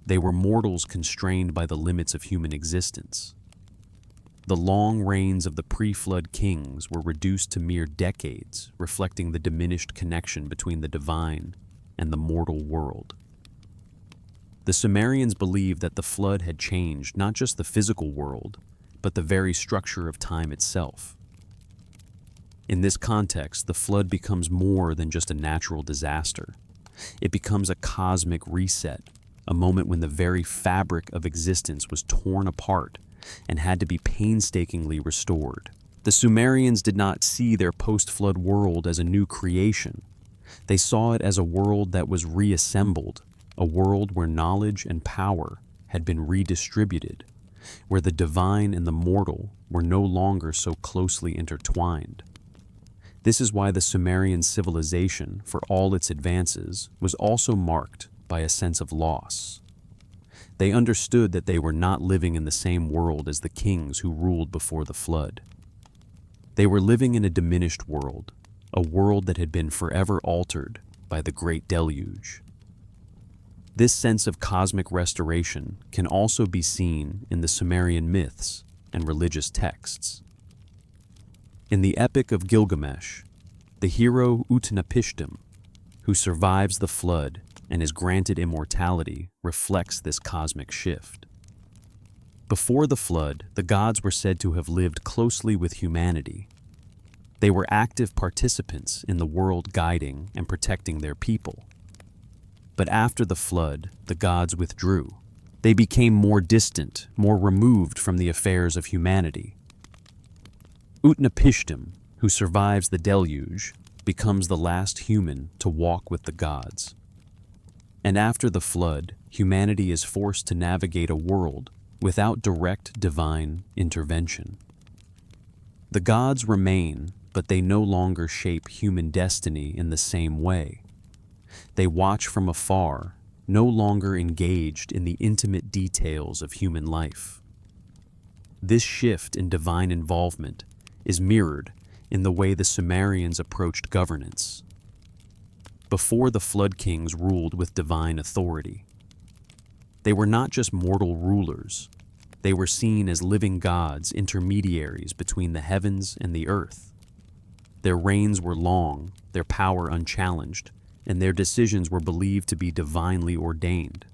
They were mortals constrained by the limits of human existence. The long reigns of the pre-flood kings were reduced to mere decades, reflecting the diminished connection between the divine and the mortal world. The Sumerians believed that the flood had changed not just the physical world, but the very structure of time itself. In this context, the flood becomes more than just a natural disaster. It becomes a cosmic reset, a moment when the very fabric of existence was torn apart and had to be painstakingly restored. The Sumerians did not see their post-flood world as a new creation. They saw it as a world that was reassembled, a world where knowledge and power had been redistributed, where the divine and the mortal were no longer so closely intertwined. This is why the Sumerian civilization, for all its advances, was also marked by a sense of loss. They understood that they were not living in the same world as the kings who ruled before the flood. They were living in a diminished world, a world that had been forever altered by the Great Deluge. This sense of cosmic restoration can also be seen in the Sumerian myths and religious texts. In the Epic of Gilgamesh, the hero Utnapishtim, who survives the flood and is granted immortality, reflects this cosmic shift. Before the flood, the gods were said to have lived closely with humanity. They were active participants in the world, guiding and protecting their people. But after the flood, the gods withdrew. They became more distant, more removed from the affairs of humanity. Utnapishtim, who survives the deluge, becomes the last human to walk with the gods. And after the flood, humanity is forced to navigate a world without direct divine intervention. The gods remain, but they no longer shape human destiny in the same way. They watch from afar, no longer engaged in the intimate details of human life. This shift in divine involvement is mirrored in the way the Sumerians approached governance. Before the flood kings ruled with divine authority. They were not just mortal rulers. They were seen as living gods, intermediaries between the heavens and the earth. Their reigns were long, their power unchallenged, and their decisions were believed to be divinely ordained.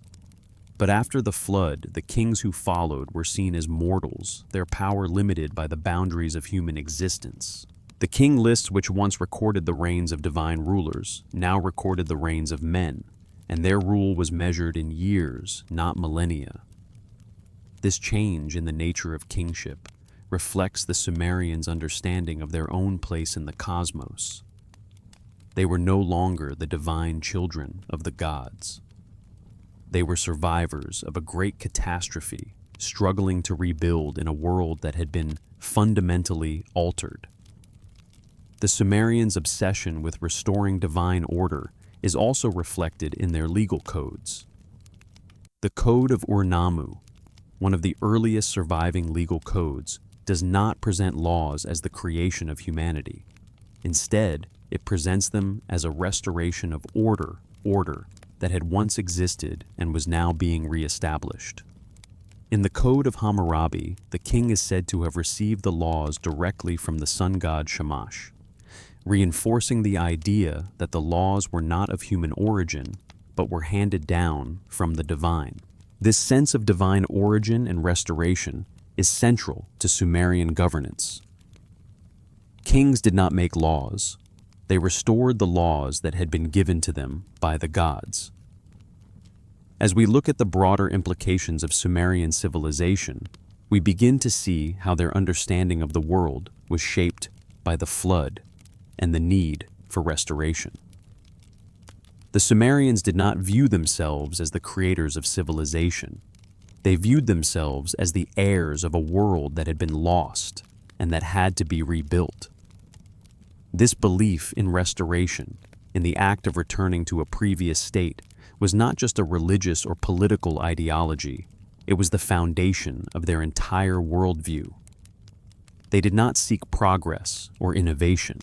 But after the flood, the kings who followed were seen as mortals, their power limited by the boundaries of human existence. The king lists which once recorded the reigns of divine rulers now recorded the reigns of men, and their rule was measured in years, not millennia. This change in the nature of kingship reflects the Sumerians' understanding of their own place in the cosmos. They were no longer the divine children of the gods. They were survivors of a great catastrophe, struggling to rebuild in a world that had been fundamentally altered. The Sumerians' obsession with restoring divine order is also reflected in their legal codes. The Code of Ur-Nammu, one of the earliest surviving legal codes, does not present laws as the creation of humanity. Instead, it presents them as a restoration of order that had once existed and was now being reestablished. In the Code of Hammurabi, the king is said to have received the laws directly from the sun god Shamash, reinforcing the idea that the laws were not of human origin, but were handed down from the divine. This sense of divine origin and restoration is central to Sumerian governance. Kings did not make laws. They restored the laws that had been given to them by the gods. As we look at the broader implications of Sumerian civilization, we begin to see how their understanding of the world was shaped by the flood and the need for restoration. The Sumerians did not view themselves as the creators of civilization. They viewed themselves as the heirs of a world that had been lost and that had to be rebuilt. This belief in restoration, in the act of returning to a previous state, was not just a religious or political ideology, it was the foundation of their entire worldview. They did not seek progress or innovation.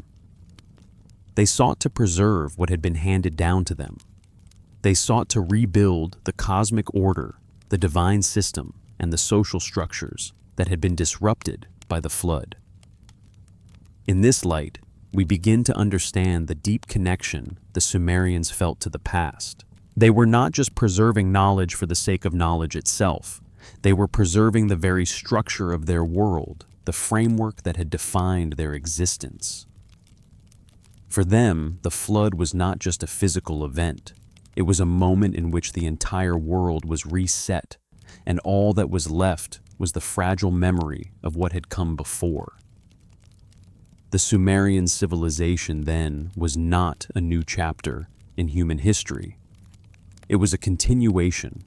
They sought to preserve what had been handed down to them. They sought to rebuild the cosmic order, the divine system, and the social structures that had been disrupted by the flood. In this light, we begin to understand the deep connection the Sumerians felt to the past. They were not just preserving knowledge for the sake of knowledge itself. They were preserving the very structure of their world, the framework that had defined their existence. For them, the flood was not just a physical event. It was a moment in which the entire world was reset, and all that was left was the fragile memory of what had come before. The Sumerian civilization then was not a new chapter in human history. It was a continuation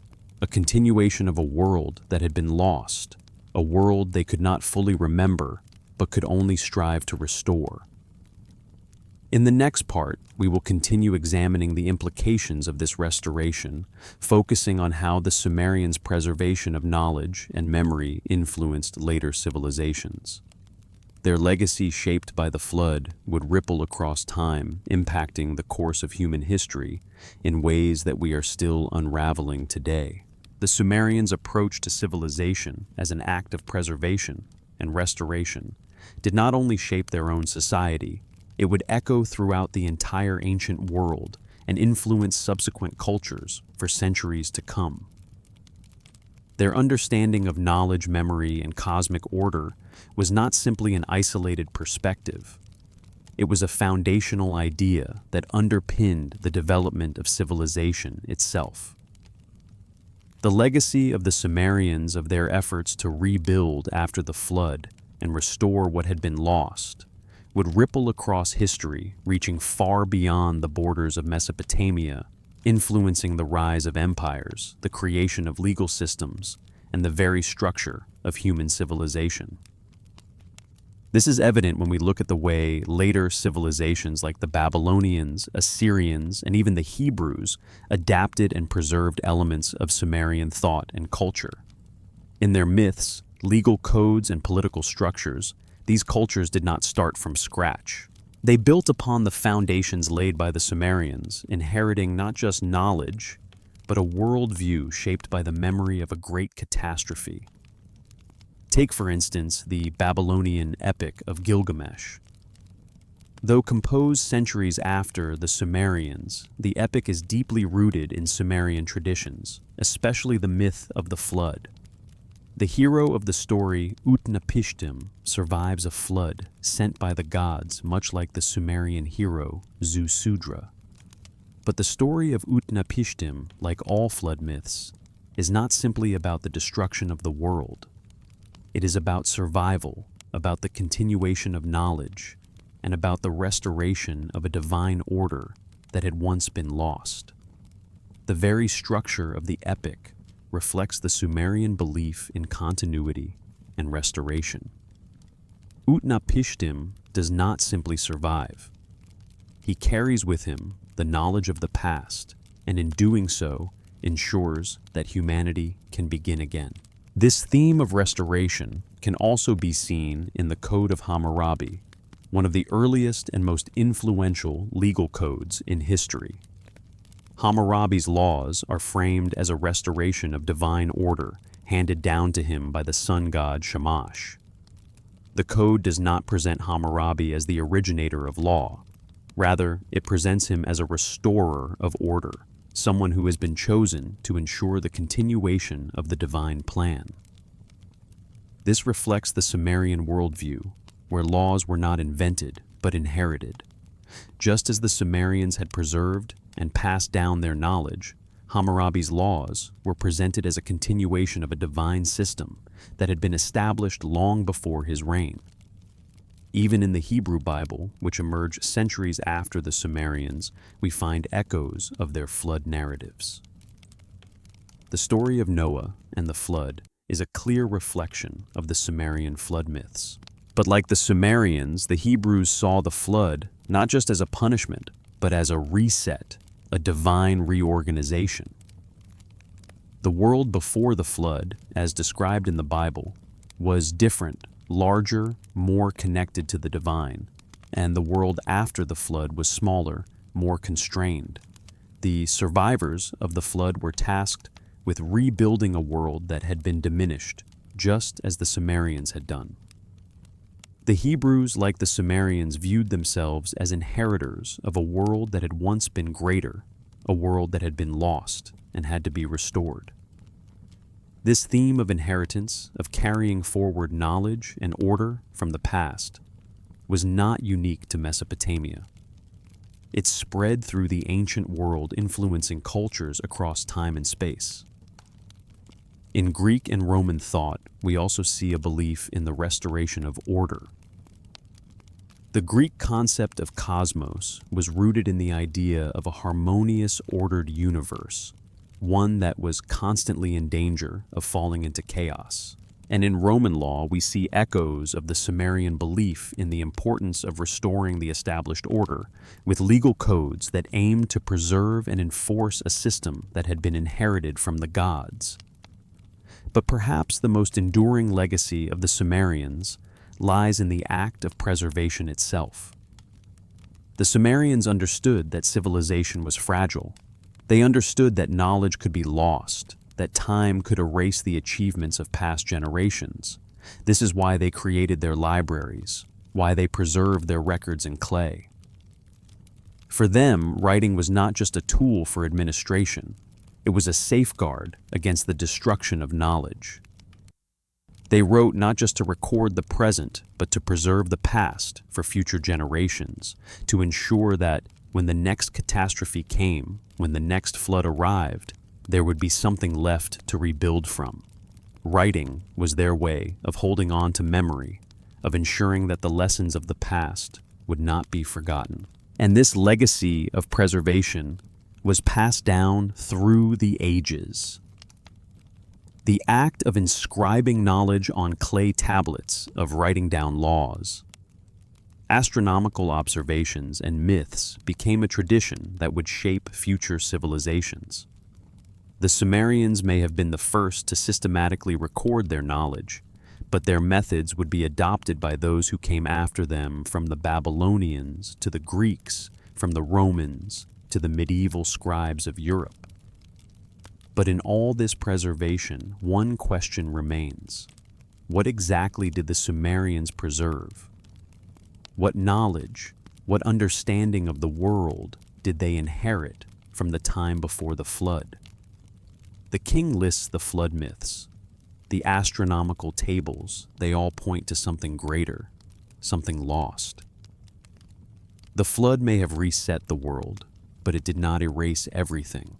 of a world that had been lost, a world they could not fully remember but could only strive to restore. In the next part, we will continue examining the implications of this restoration, focusing on how the Sumerians' preservation of knowledge and memory influenced later civilizations. Their legacy, shaped by the flood, would ripple across time, impacting the course of human history in ways that we are still unraveling today. The Sumerians' approach to civilization as an act of preservation and restoration did not only shape their own society, it would echo throughout the entire ancient world and influence subsequent cultures for centuries to come. Their understanding of knowledge, memory, and cosmic order was not simply an isolated perspective. It was a foundational idea that underpinned the development of civilization itself. The legacy of the Sumerians, of their efforts to rebuild after the flood and restore what had been lost, would ripple across history, reaching far beyond the borders of Mesopotamia, influencing the rise of empires, the creation of legal systems, and the very structure of human civilization. This is evident when we look at the way later civilizations like the Babylonians, Assyrians, and even the Hebrews adapted and preserved elements of Sumerian thought and culture. In their myths, legal codes, and political structures, these cultures did not start from scratch. They built upon the foundations laid by the Sumerians, inheriting not just knowledge, but a worldview shaped by the memory of a great catastrophe. Take, for instance, the Babylonian epic of Gilgamesh. Though composed centuries after the Sumerians, the epic is deeply rooted in Sumerian traditions, especially the myth of the flood. The hero of the story, Utnapishtim, survives a flood sent by the gods, much like the Sumerian hero, Zusudra. But the story of Utnapishtim, like all flood myths, is not simply about the destruction of the world. It is about survival, about the continuation of knowledge, and about the restoration of a divine order that had once been lost. The very structure of the epic reflects the Sumerian belief in continuity and restoration. Utnapishtim does not simply survive. He carries with him the knowledge of the past, and in doing so, ensures that humanity can begin again. This theme of restoration can also be seen in the Code of Hammurabi, one of the earliest and most influential legal codes in history. Hammurabi's laws are framed as a restoration of divine order handed down to him by the sun god Shamash. The code does not present Hammurabi as the originator of law. Rather, it presents him as a restorer of order, someone who has been chosen to ensure the continuation of the divine plan. This reflects the Sumerian worldview, where laws were not invented but inherited. Just as the Sumerians had preserved and passed down their knowledge, Hammurabi's laws were presented as a continuation of a divine system that had been established long before his reign. Even in the Hebrew Bible, which emerged centuries after the Sumerians, we find echoes of their flood narratives. The story of Noah and the flood is a clear reflection of the Sumerian flood myths. But like the Sumerians, the Hebrews saw the flood not just as a punishment, but as a reset, a divine reorganization. The world before the flood, as described in the Bible, was different, larger, more connected to the divine, and the world after the flood was smaller, more constrained. The survivors of the flood were tasked with rebuilding a world that had been diminished, just as the Sumerians had done. The Hebrews, like the Sumerians, viewed themselves as inheritors of a world that had once been greater, a world that had been lost and had to be restored. This theme of inheritance, of carrying forward knowledge and order from the past, was not unique to Mesopotamia. It spread through the ancient world, influencing cultures across time and space. In Greek and Roman thought, we also see a belief in the restoration of order. The Greek concept of cosmos was rooted in the idea of a harmonious, ordered universe, one that was constantly in danger of falling into chaos. And in Roman law, we see echoes of the Sumerian belief in the importance of restoring the established order, with legal codes that aimed to preserve and enforce a system that had been inherited from the gods. But perhaps the most enduring legacy of the Sumerians lies in the act of preservation itself. The Sumerians understood that civilization was fragile. They understood that knowledge could be lost, that time could erase the achievements of past generations. This is why they created their libraries, why they preserved their records in clay. For them, writing was not just a tool for administration. It was a safeguard against the destruction of knowledge. They wrote not just to record the present, but to preserve the past for future generations, to ensure that when the next catastrophe came, when the next flood arrived, there would be something left to rebuild from. Writing was their way of holding on to memory, of ensuring that the lessons of the past would not be forgotten. And this legacy of preservation was passed down through the ages. The act of inscribing knowledge on clay tablets, of writing down laws, astronomical observations, and myths became a tradition that would shape future civilizations. The Sumerians may have been the first to systematically record their knowledge, but their methods would be adopted by those who came after them, from the Babylonians to the Greeks, from the Romans to the medieval scribes of Europe. But in all this preservation, one question remains. What exactly did the Sumerians preserve? What knowledge, what understanding of the world did they inherit from the time before the flood? The king lists the flood myths. The astronomical tables, they all point to something greater, something lost. The flood may have reset the world, but it did not erase everything.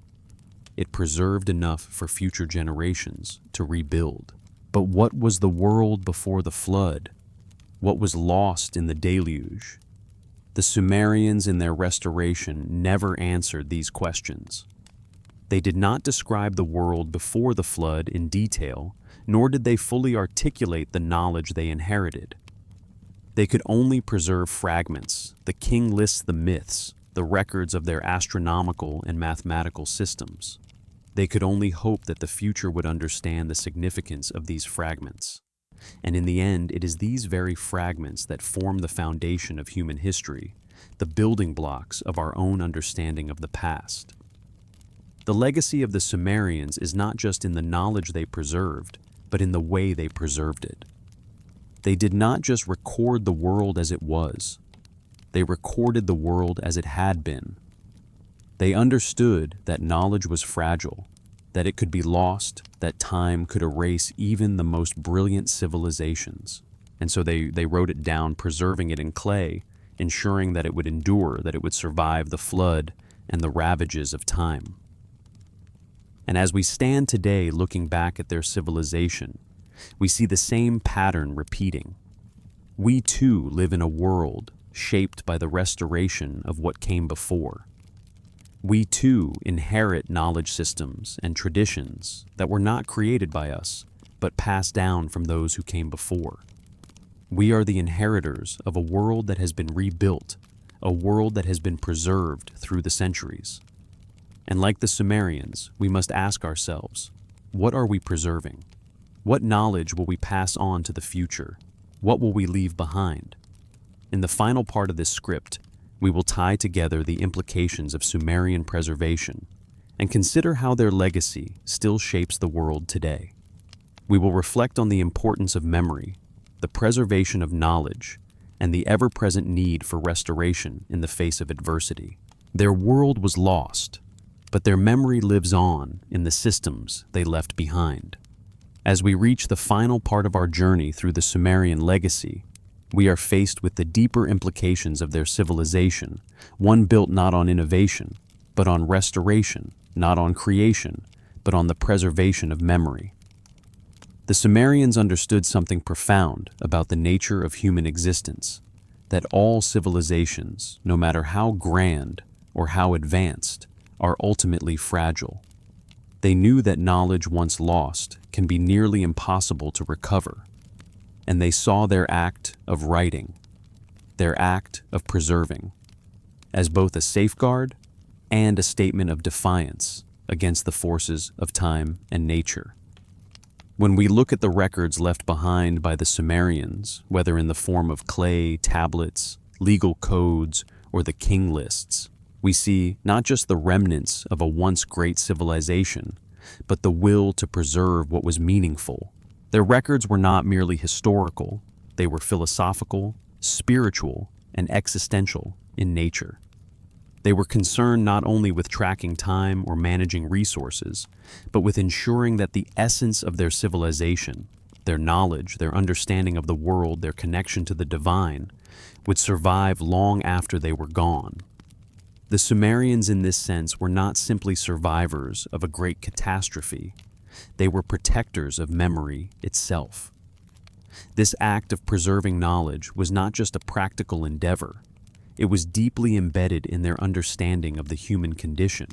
It preserved enough for future generations to rebuild. But what was the world before the flood? What was lost in the deluge? The Sumerians in their restoration never answered these questions. They did not describe the world before the flood in detail, nor did they fully articulate the knowledge they inherited. They could only preserve fragments. The king lists the myths, the records of their astronomical and mathematical systems. They could only hope that the future would understand the significance of these fragments. And in the end, it is these very fragments that form the foundation of human history, the building blocks of our own understanding of the past. The legacy of the Sumerians is not just in the knowledge they preserved, but in the way they preserved it. They did not just record the world as it was. They recorded the world as it had been. They understood that knowledge was fragile, that it could be lost, that time could erase even the most brilliant civilizations. And so they wrote it down, preserving it in clay, ensuring that it would endure, that it would survive the flood and the ravages of time. And as we stand today looking back at their civilization, we see the same pattern repeating. We too live in a world shaped by the restoration of what came before. We too inherit knowledge systems and traditions that were not created by us, but passed down from those who came before. We are the inheritors of a world that has been rebuilt, a world that has been preserved through the centuries. And like the Sumerians, we must ask ourselves, what are we preserving? What knowledge will we pass on to the future? What will we leave behind? In the final part of this script, we will tie together the implications of Sumerian preservation and consider how their legacy still shapes the world today. We will reflect on the importance of memory, the preservation of knowledge, and the ever-present need for restoration in the face of adversity. Their world was lost, but their memory lives on in the systems they left behind. As we reach the final part of our journey through the Sumerian legacy, we are faced with the deeper implications of their civilization, one built not on innovation, but on restoration, not on creation, but on the preservation of memory. The Sumerians understood something profound about the nature of human existence, that all civilizations, no matter how grand or how advanced, are ultimately fragile. They knew that knowledge once lost can be nearly impossible to recover, and they saw their act of writing, their act of preserving, as both a safeguard and a statement of defiance against the forces of time and nature. When we look at the records left behind by the Sumerians, whether in the form of clay, tablets, legal codes, or the king lists, we see not just the remnants of a once great civilization, but the will to preserve what was meaningful. Their records were not merely historical, they were philosophical, spiritual, and existential in nature. They were concerned not only with tracking time or managing resources, but with ensuring that the essence of their civilization, their knowledge, their understanding of the world, their connection to the divine, would survive long after they were gone. The Sumerians in this sense were not simply survivors of a great catastrophe, they were protectors of memory itself. This act of preserving knowledge was not just a practical endeavor, it was deeply embedded in their understanding of the human condition.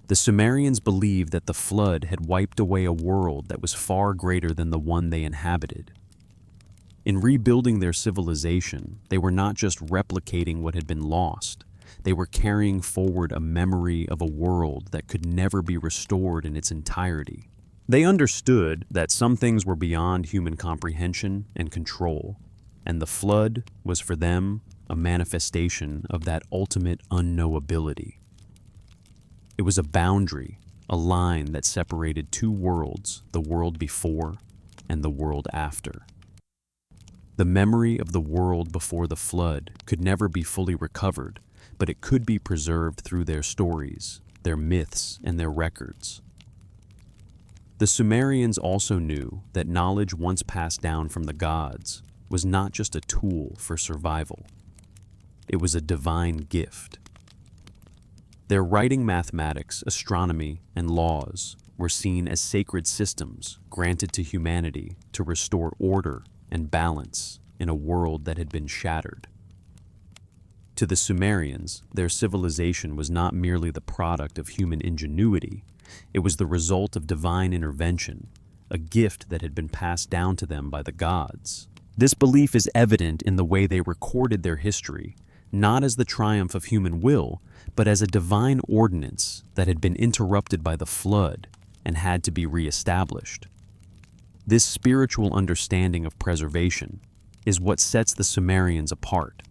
The Sumerians believed that the flood had wiped away a world that was far greater than the one they inhabited. In rebuilding their civilization, they were not just replicating what had been lost, they were carrying forward a memory of a world that could never be restored in its entirety. They understood that some things were beyond human comprehension and control, and the flood was for them a manifestation of that ultimate unknowability. It was a boundary, a line that separated two worlds, the world before and the world after. The memory of the world before the flood could never be fully recovered, but it could be preserved through their stories, their myths, and their records. The Sumerians also knew that knowledge once passed down from the gods was not just a tool for survival. It was a divine gift. Their writing, mathematics, astronomy, and laws were seen as sacred systems granted to humanity to restore order and balance in a world that had been shattered. To the Sumerians, their civilization was not merely the product of human ingenuity, it was the result of divine intervention, a gift that had been passed down to them by the gods. This belief is evident in the way they recorded their history, not as the triumph of human will, but as a divine ordinance that had been interrupted by the flood and had to be reestablished. This spiritual understanding of preservation is what sets the Sumerians apart.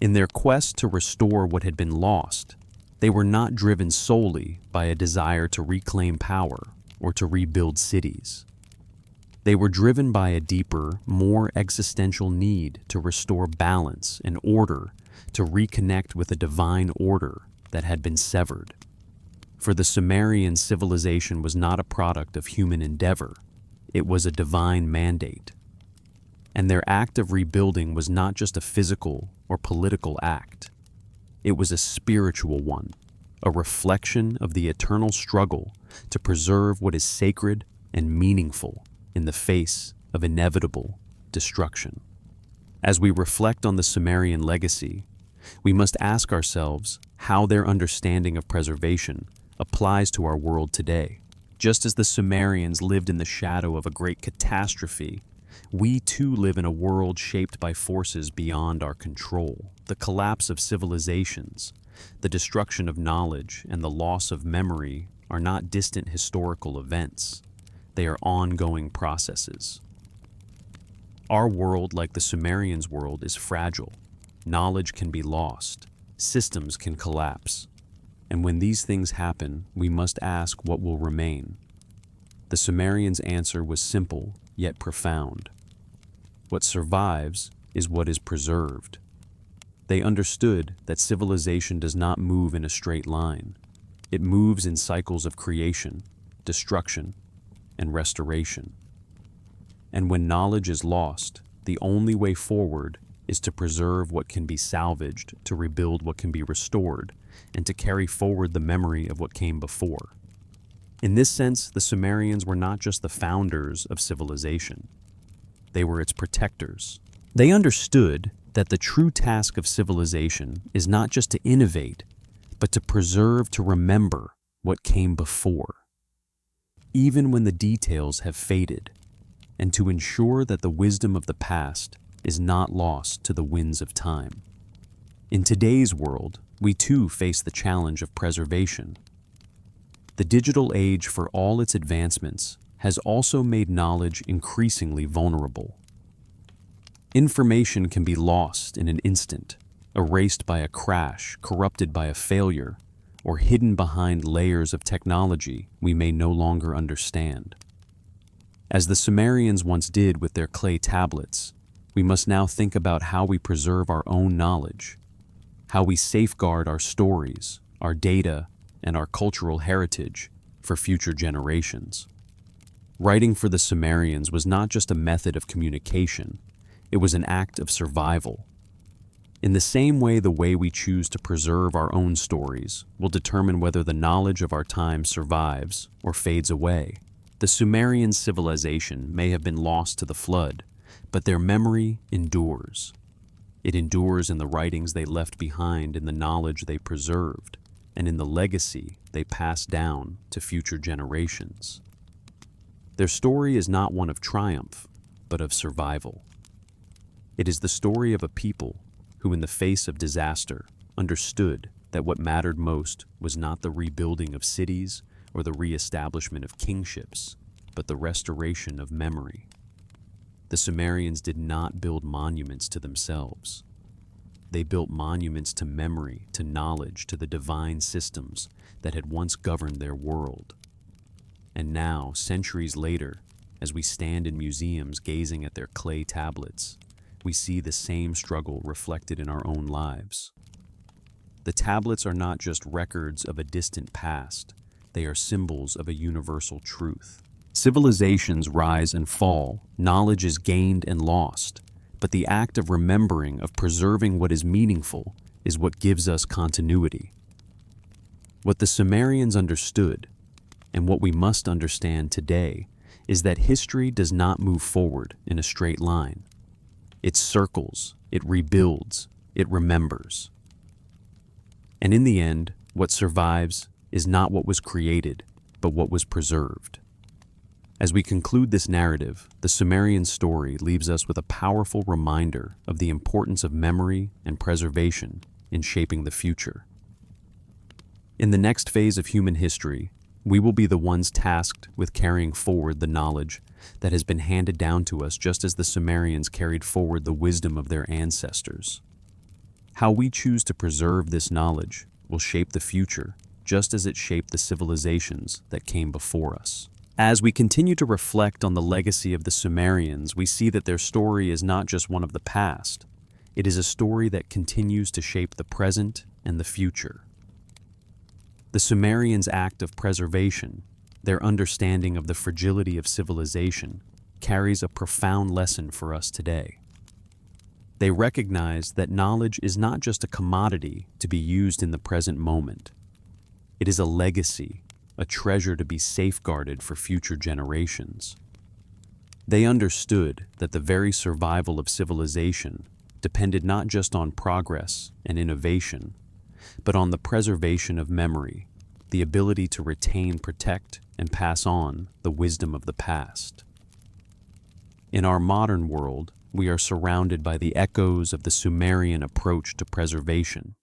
In their quest to restore what had been lost, they were not driven solely by a desire to reclaim power or to rebuild cities. They were driven by a deeper, more existential need to restore balance and order, to reconnect with a divine order that had been severed. For the Sumerian, civilization was not a product of human endeavor, it was a divine mandate. And their act of rebuilding was not just a physical or political act. It was a spiritual one, a reflection of the eternal struggle to preserve what is sacred and meaningful in the face of inevitable destruction. As we reflect on the Sumerian legacy, we must ask ourselves how their understanding of preservation applies to our world today. Just as the Sumerians lived in the shadow of a great catastrophe, We too live in a world shaped by forces beyond our control. The collapse of civilizations, the destruction of knowledge, and the loss of memory are not distant historical events. They are ongoing processes. Our world, like the Sumerians' world, is fragile. Knowledge can be lost. Systems can collapse. And when these things happen, we must ask what will remain. The Sumerians' answer was simple, yet profound. What survives is what is preserved. They understood that civilization does not move in a straight line. It moves in cycles of creation, destruction, and restoration. And when knowledge is lost, the only way forward is to preserve what can be salvaged, to rebuild what can be restored, and to carry forward the memory of what came before. In this sense, the Sumerians were not just the founders of civilization. They were its protectors. They understood that the true task of civilization is not just to innovate, but to preserve, to remember what came before, even when the details have faded, and to ensure that the wisdom of the past is not lost to the winds of time. In today's world, we too face the challenge of preservation. The digital age, for all its advancements, has also made knowledge increasingly vulnerable. Information can be lost in an instant, erased by a crash, corrupted by a failure, or hidden behind layers of technology we may no longer understand. As the Sumerians once did with their clay tablets, we must now think about how we preserve our own knowledge, how we safeguard our stories, our data, and our cultural heritage for future generations. Writing for the Sumerians was not just a method of communication, it was an act of survival. In the same way, the way we choose to preserve our own stories will determine whether the knowledge of our time survives or fades away. The Sumerian civilization may have been lost to the flood, but their memory endures. It endures in the writings they left behind, in the knowledge they preserved, and in the legacy they passed down to future generations. Their story is not one of triumph, but of survival. It is the story of a people who, in the face of disaster, understood that what mattered most was not the rebuilding of cities or the re-establishment of kingships, but the restoration of memory. The Sumerians did not build monuments to themselves. They built monuments to memory, to knowledge, to the divine systems that had once governed their world. And now, centuries later, as we stand in museums gazing at their clay tablets, we see the same struggle reflected in our own lives. The tablets are not just records of a distant past, they are symbols of a universal truth. Civilizations rise and fall, knowledge is gained and lost, but the act of remembering, of preserving what is meaningful, is what gives us continuity. What the Sumerians understood, and what we must understand today, is that history does not move forward in a straight line. It circles, it rebuilds, it remembers. And in the end, what survives is not what was created, but what was preserved. As we conclude this narrative, the Sumerian story leaves us with a powerful reminder of the importance of memory and preservation in shaping the future. In the next phase of human history, we will be the ones tasked with carrying forward the knowledge that has been handed down to us, just as the Sumerians carried forward the wisdom of their ancestors. How we choose to preserve this knowledge will shape the future, just as it shaped the civilizations that came before us. As we continue to reflect on the legacy of the Sumerians, we see that their story is not just one of the past. It is a story that continues to shape the present and the future. The Sumerians' act of preservation, their understanding of the fragility of civilization, carries a profound lesson for us today. They recognize that knowledge is not just a commodity to be used in the present moment. It is a legacy, a treasure to be safeguarded for future generations. They understood that the very survival of civilization depended not just on progress and innovation, but on the preservation of memory, the ability to retain, protect, and pass on the wisdom of the past. In our modern world, we are surrounded by the echoes of the Sumerian approach to preservation.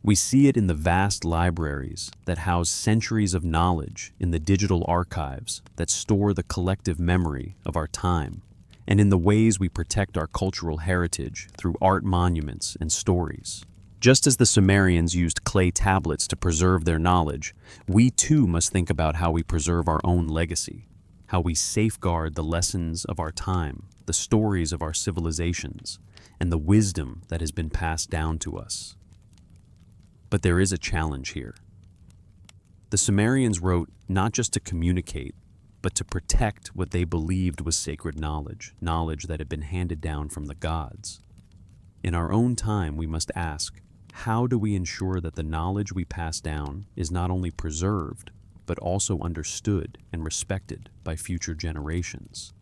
We see it in the vast libraries that house centuries of knowledge, in the digital archives that store the collective memory of our time, and in the ways we protect our cultural heritage through art monuments and stories. Just as the Sumerians used clay tablets to preserve their knowledge, we too must think about how we preserve our own legacy, how we safeguard the lessons of our time, the stories of our civilizations, and the wisdom that has been passed down to us. But there is a challenge here. The Sumerians wrote not just to communicate, but to protect what they believed was sacred knowledge, knowledge that had been handed down from the gods. In our own time, we must ask, how do we ensure that the knowledge we pass down is not only preserved, but also understood and respected by future generations?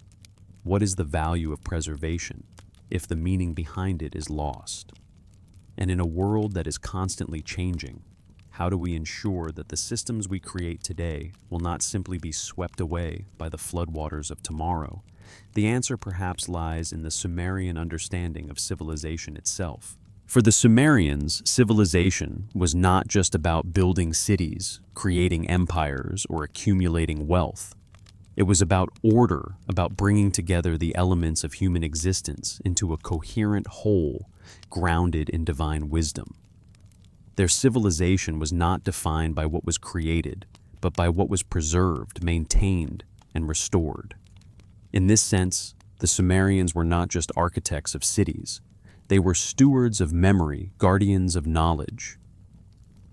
What is the value of preservation if the meaning behind it is lost? And in a world that is constantly changing, how do we ensure that the systems we create today will not simply be swept away by the floodwaters of tomorrow? The answer perhaps lies in the Sumerian understanding of civilization itself. For the Sumerians, civilization was not just about building cities, creating empires, or accumulating wealth. It was about order, about bringing together the elements of human existence into a coherent whole, grounded in divine wisdom. Their civilization was not defined by what was created, but by what was preserved, maintained, and restored. In this sense, the Sumerians were not just architects of cities. They were stewards of memory, guardians of knowledge.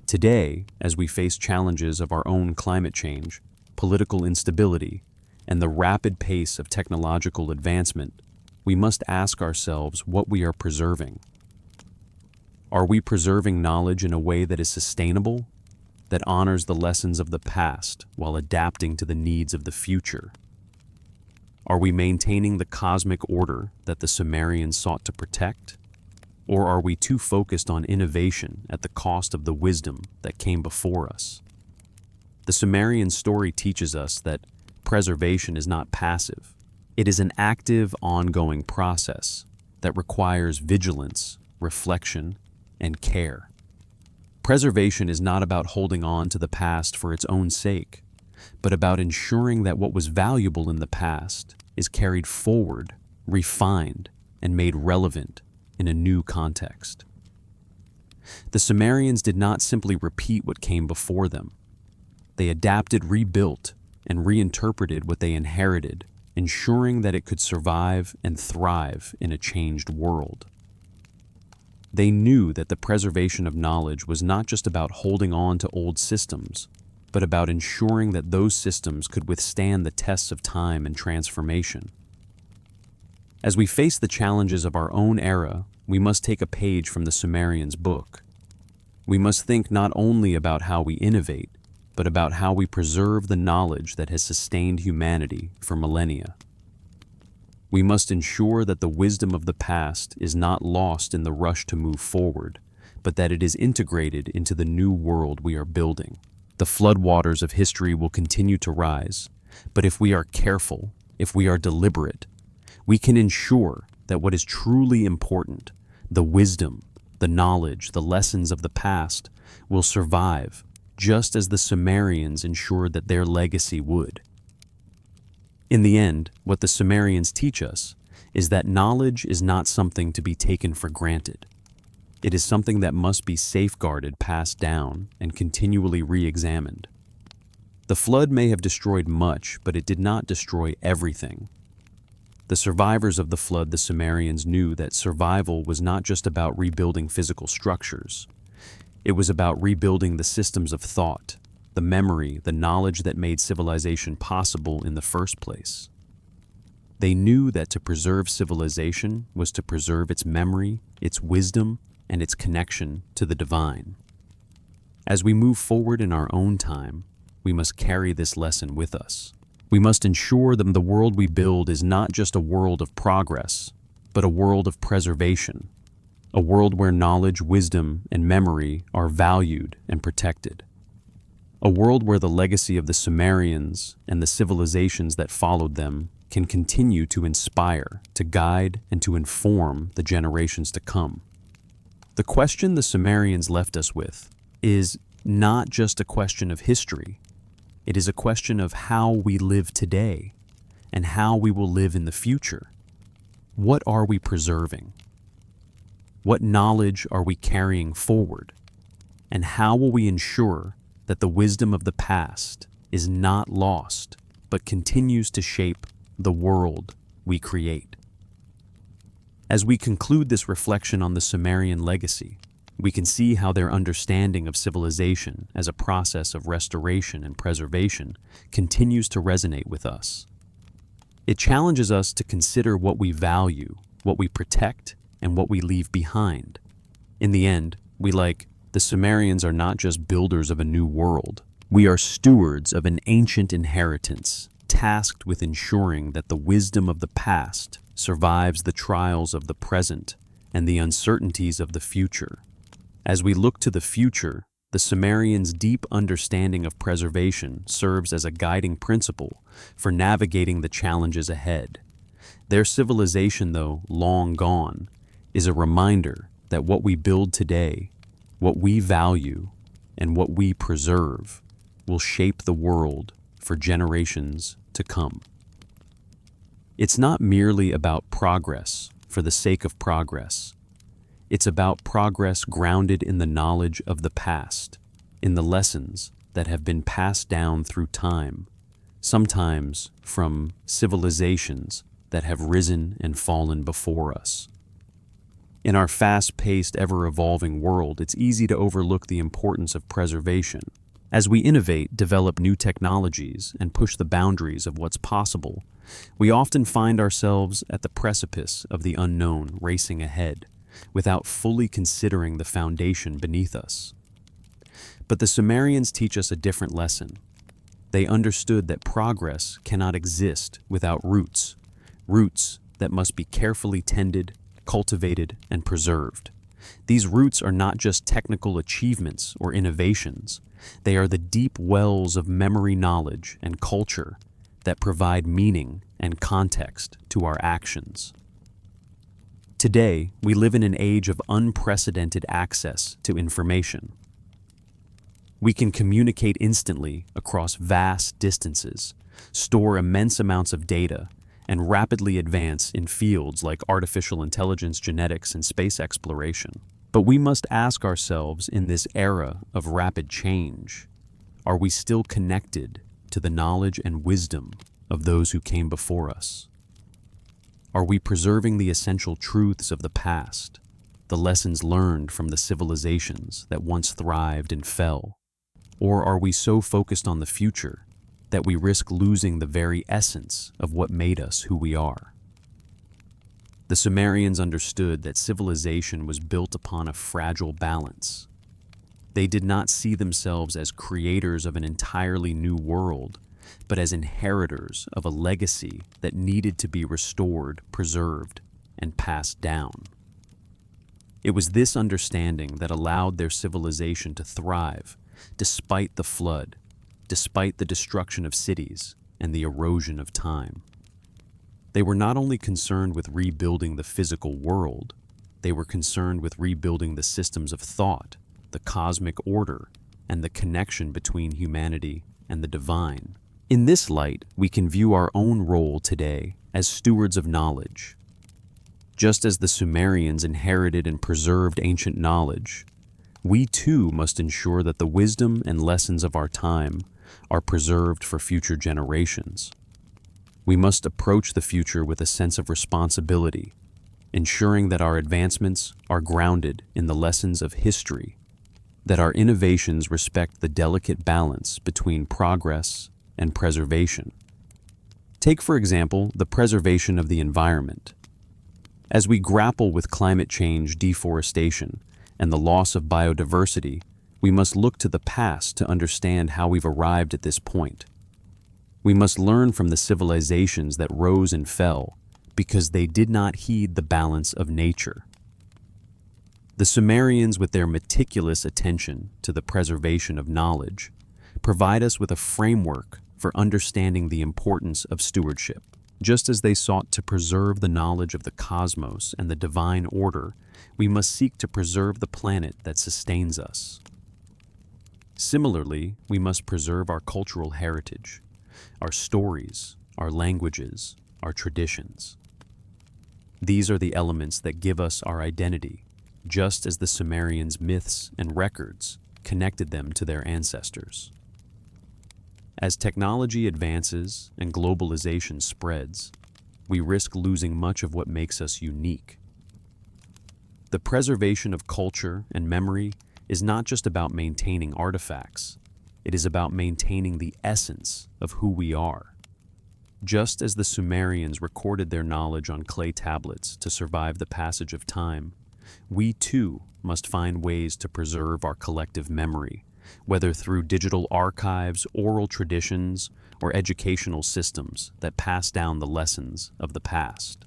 Today, as we face challenges of our own climate change, political instability, and the rapid pace of technological advancement, we must ask ourselves what we are preserving. Are we preserving knowledge in a way that is sustainable, that honors the lessons of the past while adapting to the needs of the future? Are we maintaining the cosmic order that the Sumerians sought to protect? Or are we too focused on innovation at the cost of the wisdom that came before us? The Sumerian story teaches us that preservation is not passive. It is an active, ongoing process that requires vigilance, reflection, and care. Preservation is not about holding on to the past for its own sake, but about ensuring that what was valuable in the past is carried forward, refined, and made relevant in a new context. The Sumerians did not simply repeat what came before them. They adapted, rebuilt, and reinterpreted what they inherited, ensuring that it could survive and thrive in a changed world. They knew that the preservation of knowledge was not just about holding on to old systems, but about ensuring that those systems could withstand the tests of time and transformation. As we face the challenges of our own era, we must take a page from the Sumerians' book. We must think not only about how we innovate, but about how we preserve the knowledge that has sustained humanity for millennia. We must ensure that the wisdom of the past is not lost in the rush to move forward, but that it is integrated into the new world we are building. The floodwaters of history will continue to rise, but if we are careful, if we are deliberate, we can ensure that what is truly important, the wisdom, the knowledge, the lessons of the past, will survive, just as the Sumerians ensured that their legacy would. In the end, what the Sumerians teach us is that knowledge is not something to be taken for granted. It is something that must be safeguarded, passed down, and continually re-examined. The flood may have destroyed much, but it did not destroy everything. The survivors of the flood, the Sumerians, knew that survival was not just about rebuilding physical structures. It was about rebuilding the systems of thought, the memory, the knowledge that made civilization possible in the first place. They knew that to preserve civilization was to preserve its memory, its wisdom, and its connection to the divine. As we move forward in our own time, we must carry this lesson with us. We must ensure that the world we build is not just a world of progress, but a world of preservation, a world where knowledge, wisdom, and memory are valued and protected. A world where the legacy of the Sumerians and the civilizations that followed them can continue to inspire, to guide, and to inform the generations to come. The question the Sumerians left us with is not just a question of history. It is a question of how we live today and how we will live in the future. What are we preserving? What knowledge are we carrying forward? And how will we ensure that the wisdom of the past is not lost, but continues to shape the world we create? As we conclude this reflection on the Sumerian legacy, we can see how their understanding of civilization as a process of restoration and preservation continues to resonate with us. It challenges us to consider what we value, what we protect, and what we leave behind. In the end, the Sumerians are not just builders of a new world. We are stewards of an ancient inheritance, tasked with ensuring that the wisdom of the past survives the trials of the present and the uncertainties of the future. As we look to the future, the Sumerians' deep understanding of preservation serves as a guiding principle for navigating the challenges ahead. Their civilization, though long gone, is a reminder that what we build today, what we value, and what we preserve will shape the world for generations to come. It's not merely about progress for the sake of progress. It's about progress grounded in the knowledge of the past, in the lessons that have been passed down through time, sometimes from civilizations that have risen and fallen before us. In our fast-paced, ever-evolving world, it's easy to overlook the importance of preservation. As we innovate, develop new technologies, and push the boundaries of what's possible, we often find ourselves at the precipice of the unknown, racing ahead, without fully considering the foundation beneath us. But the Sumerians teach us a different lesson. They understood that progress cannot exist without roots that must be carefully tended, cultivated, and preserved. These roots are not just technical achievements or innovations. They are the deep wells of memory, knowledge, and culture that provide meaning and context to our actions. Today, we live in an age of unprecedented access to information. We can communicate instantly across vast distances, store immense amounts of data, and rapidly advance in fields like artificial intelligence, genetics, and space exploration. But we must ask ourselves, in this era of rapid change, are we still connected to the knowledge and wisdom of those who came before us? Are we preserving the essential truths of the past, the lessons learned from the civilizations that once thrived and fell? Or are we so focused on the future that we risk losing the very essence of what made us who we are? The Sumerians understood that civilization was built upon a fragile balance. They did not see themselves as creators of an entirely new world, but as inheritors of a legacy that needed to be restored, preserved, and passed down. It was this understanding that allowed their civilization to thrive, despite the flood, despite the destruction of cities and the erosion of time. They were not only concerned with rebuilding the physical world, they were concerned with rebuilding the systems of thought, the cosmic order, and the connection between humanity and the divine. In this light, we can view our own role today as stewards of knowledge. Just as the Sumerians inherited and preserved ancient knowledge, we too must ensure that the wisdom and lessons of our time are preserved for future generations. We must approach the future with a sense of responsibility, ensuring that our advancements are grounded in the lessons of history, that our innovations respect the delicate balance between progress and preservation. Take, for example, the preservation of the environment. As we grapple with climate change, deforestation, and the loss of biodiversity, we must look to the past to understand how we've arrived at this point. We must learn from the civilizations that rose and fell because they did not heed the balance of nature. The Sumerians, with their meticulous attention to the preservation of knowledge, provide us with a framework for understanding the importance of stewardship. Just as they sought to preserve the knowledge of the cosmos and the divine order, we must seek to preserve the planet that sustains us. Similarly, we must preserve our cultural heritage, our stories, our languages, our traditions. These are the elements that give us our identity, just as the Sumerians' myths and records connected them to their ancestors. As technology advances and globalization spreads, we risk losing much of what makes us unique. The preservation of culture and memory is not just about maintaining artifacts, it is about maintaining the essence of who we are. Just as the Sumerians recorded their knowledge on clay tablets to survive the passage of time, we too must find ways to preserve our collective memory, whether through digital archives, oral traditions, or educational systems that pass down the lessons of the past.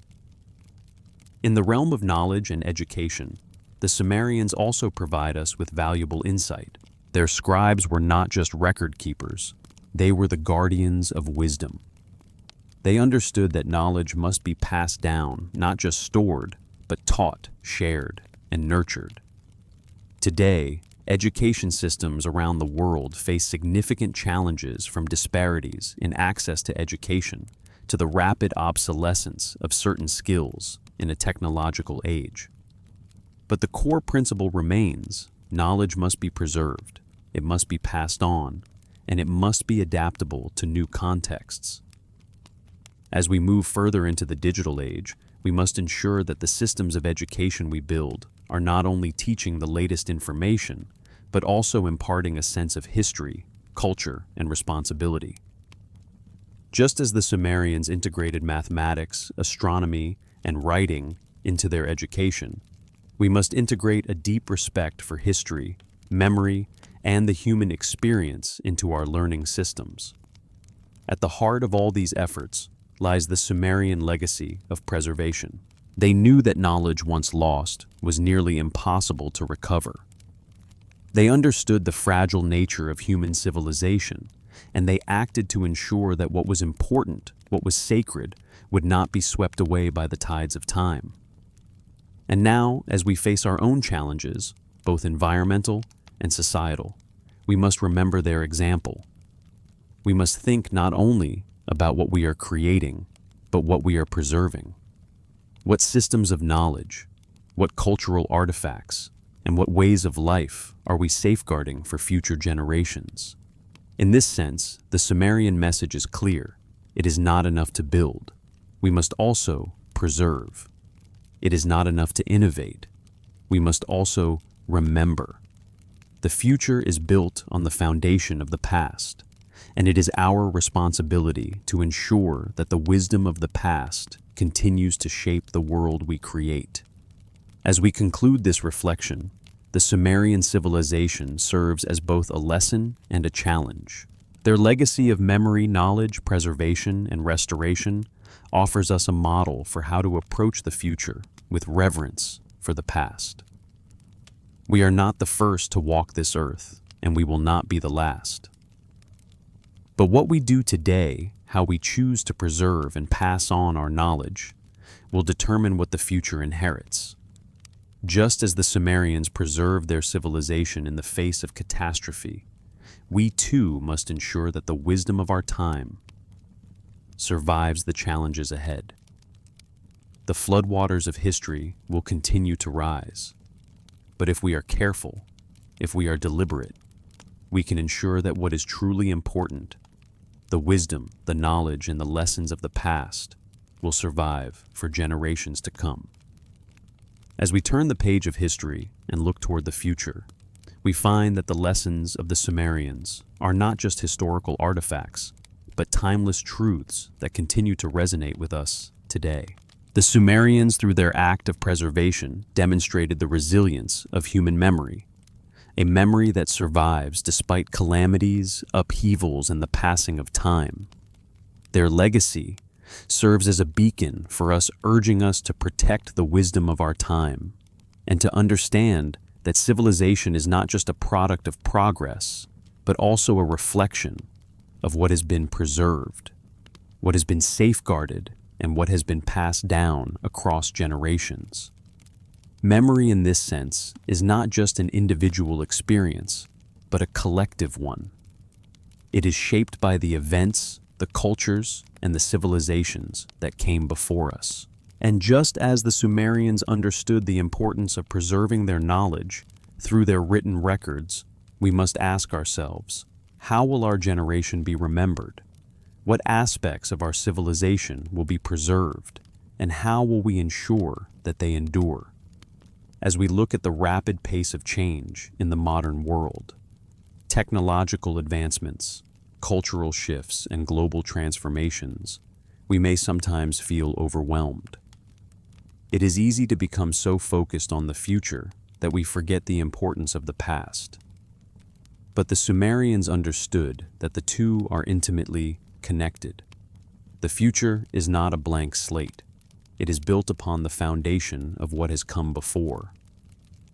In the realm of knowledge and education, the Sumerians also provide us with valuable insight. Their scribes were not just record keepers, they were the guardians of wisdom. They understood that knowledge must be passed down, not just stored, but taught, shared, and nurtured. Today, education systems around the world face significant challenges, from disparities in access to education to the rapid obsolescence of certain skills in a technological age. But the core principle remains: knowledge must be preserved, it must be passed on, and it must be adaptable to new contexts. As we move further into the digital age, we must ensure that the systems of education we build are not only teaching the latest information, but also imparting a sense of history, culture, and responsibility. Just as the Sumerians integrated mathematics, astronomy, and writing into their education, we must integrate a deep respect for history, memory, and the human experience into our learning systems. At the heart of all these efforts lies the Sumerian legacy of preservation. They knew that knowledge once lost was nearly impossible to recover. They understood the fragile nature of human civilization, and they acted to ensure that what was important, what was sacred, would not be swept away by the tides of time. And now, as we face our own challenges, both environmental and societal, we must remember their example. We must think not only about what we are creating, but what we are preserving. What systems of knowledge, what cultural artifacts, and what ways of life are we safeguarding for future generations? In this sense, the Sumerian message is clear. It is not enough to build. We must also preserve. It is not enough to innovate. We must also remember. The future is built on the foundation of the past, and it is our responsibility to ensure that the wisdom of the past continues to shape the world we create. As we conclude this reflection, the Sumerian civilization serves as both a lesson and a challenge. Their legacy of memory, knowledge, preservation, and restoration offers us a model for how to approach the future with reverence for the past. We are not the first to walk this earth, and we will not be the last. But what we do today, how we choose to preserve and pass on our knowledge, will determine what the future inherits. Just as the Sumerians preserved their civilization in the face of catastrophe, we too must ensure that the wisdom of our time survives the challenges ahead. The floodwaters of history will continue to rise, but if we are careful, if we are deliberate, we can ensure that what is truly important, the wisdom, the knowledge, and the lessons of the past, will survive for generations to come. As we turn the page of history and look toward the future, we find that the lessons of the Sumerians are not just historical artifacts, but timeless truths that continue to resonate with us today. The Sumerians, through their act of preservation, demonstrated the resilience of human memory, a memory that survives despite calamities, upheavals, and the passing of time. Their legacy serves as a beacon for us, urging us to protect the wisdom of our time and to understand that civilization is not just a product of progress, but also a reflection of what has been preserved, what has been safeguarded, and what has been passed down across generations. Memory in this sense is not just an individual experience, but a collective one. It is shaped by the events, the cultures, and the civilizations that came before us. And just as the Sumerians understood the importance of preserving their knowledge through their written records, we must ask ourselves, how will our generation be remembered? What aspects of our civilization will be preserved, and how will we ensure that they endure? As we look at the rapid pace of change in the modern world, technological advancements, cultural shifts, and global transformations, we may sometimes feel overwhelmed. It is easy to become so focused on the future that we forget the importance of the past. But the Sumerians understood that the two are intimately connected. The future is not a blank slate. It is built upon the foundation of what has come before.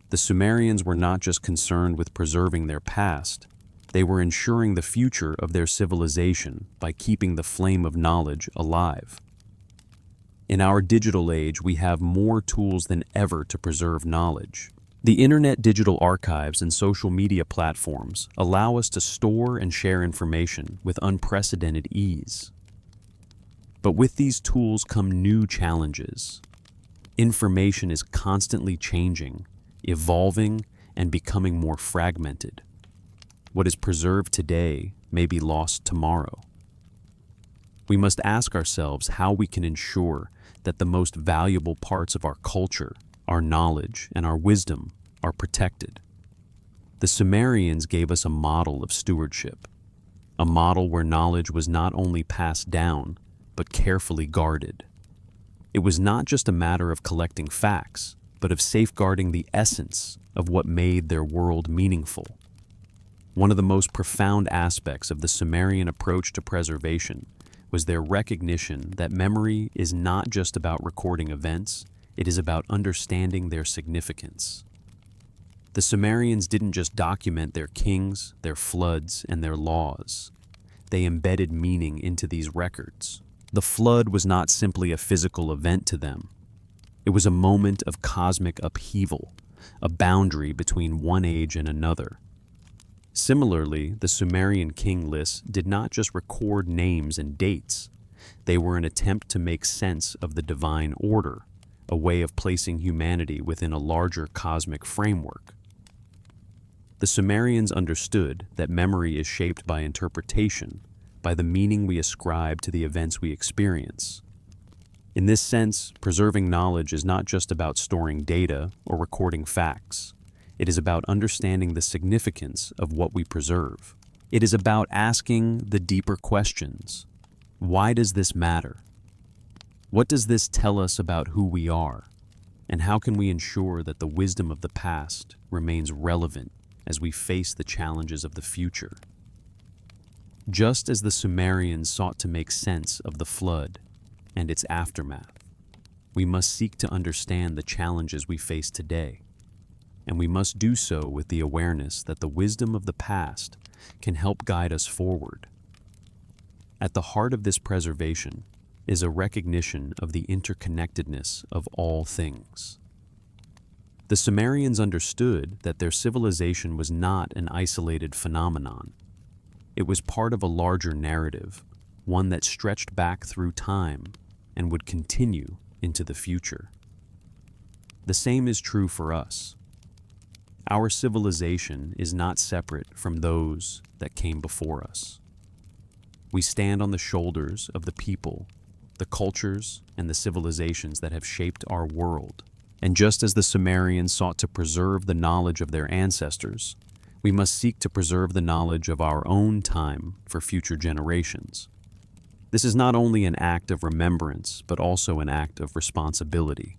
The Sumerians were not just concerned with preserving their past, they were ensuring the future of their civilization by keeping the flame of knowledge alive. In our digital age, we have more tools than ever to preserve knowledge. The internet, digital archives, and social media platforms allow us to store and share information with unprecedented ease. But with these tools come new challenges. Information is constantly changing, evolving, and becoming more fragmented. What is preserved today may be lost tomorrow. We must ask ourselves how we can ensure that the most valuable parts of our culture, our knowledge, and our wisdom are protected. The Sumerians gave us a model of stewardship, a model where knowledge was not only passed down, but carefully guarded. It was not just a matter of collecting facts, but of safeguarding the essence of what made their world meaningful. One of the most profound aspects of the Sumerian approach to preservation was their recognition that memory is not just about recording events, it is about understanding their significance. The Sumerians didn't just document their kings, their floods, and their laws. They embedded meaning into these records. The flood was not simply a physical event to them. It was a moment of cosmic upheaval, a boundary between one age and another. Similarly, the Sumerian king lists did not just record names and dates. They were an attempt to make sense of the divine order, a way of placing humanity within a larger cosmic framework. The Sumerians understood that memory is shaped by interpretation, by the meaning we ascribe to the events we experience. In this sense, preserving knowledge is not just about storing data or recording facts. It is about understanding the significance of what we preserve. It is about asking the deeper questions. Why does this matter? What does this tell us about who we are? And how can we ensure that the wisdom of the past remains relevant as we face the challenges of the future? Just as the Sumerians sought to make sense of the flood and its aftermath, we must seek to understand the challenges we face today. And we must do so with the awareness that the wisdom of the past can help guide us forward. At the heart of this preservation is a recognition of the interconnectedness of all things. The Sumerians understood that their civilization was not an isolated phenomenon. It was part of a larger narrative, one that stretched back through time and would continue into the future. The same is true for us. Our civilization is not separate from those that came before us. We stand on the shoulders of the people, the cultures, and the civilizations that have shaped our world. And just as the Sumerians sought to preserve the knowledge of their ancestors, we must seek to preserve the knowledge of our own time for future generations. This is not only an act of remembrance, but also an act of responsibility.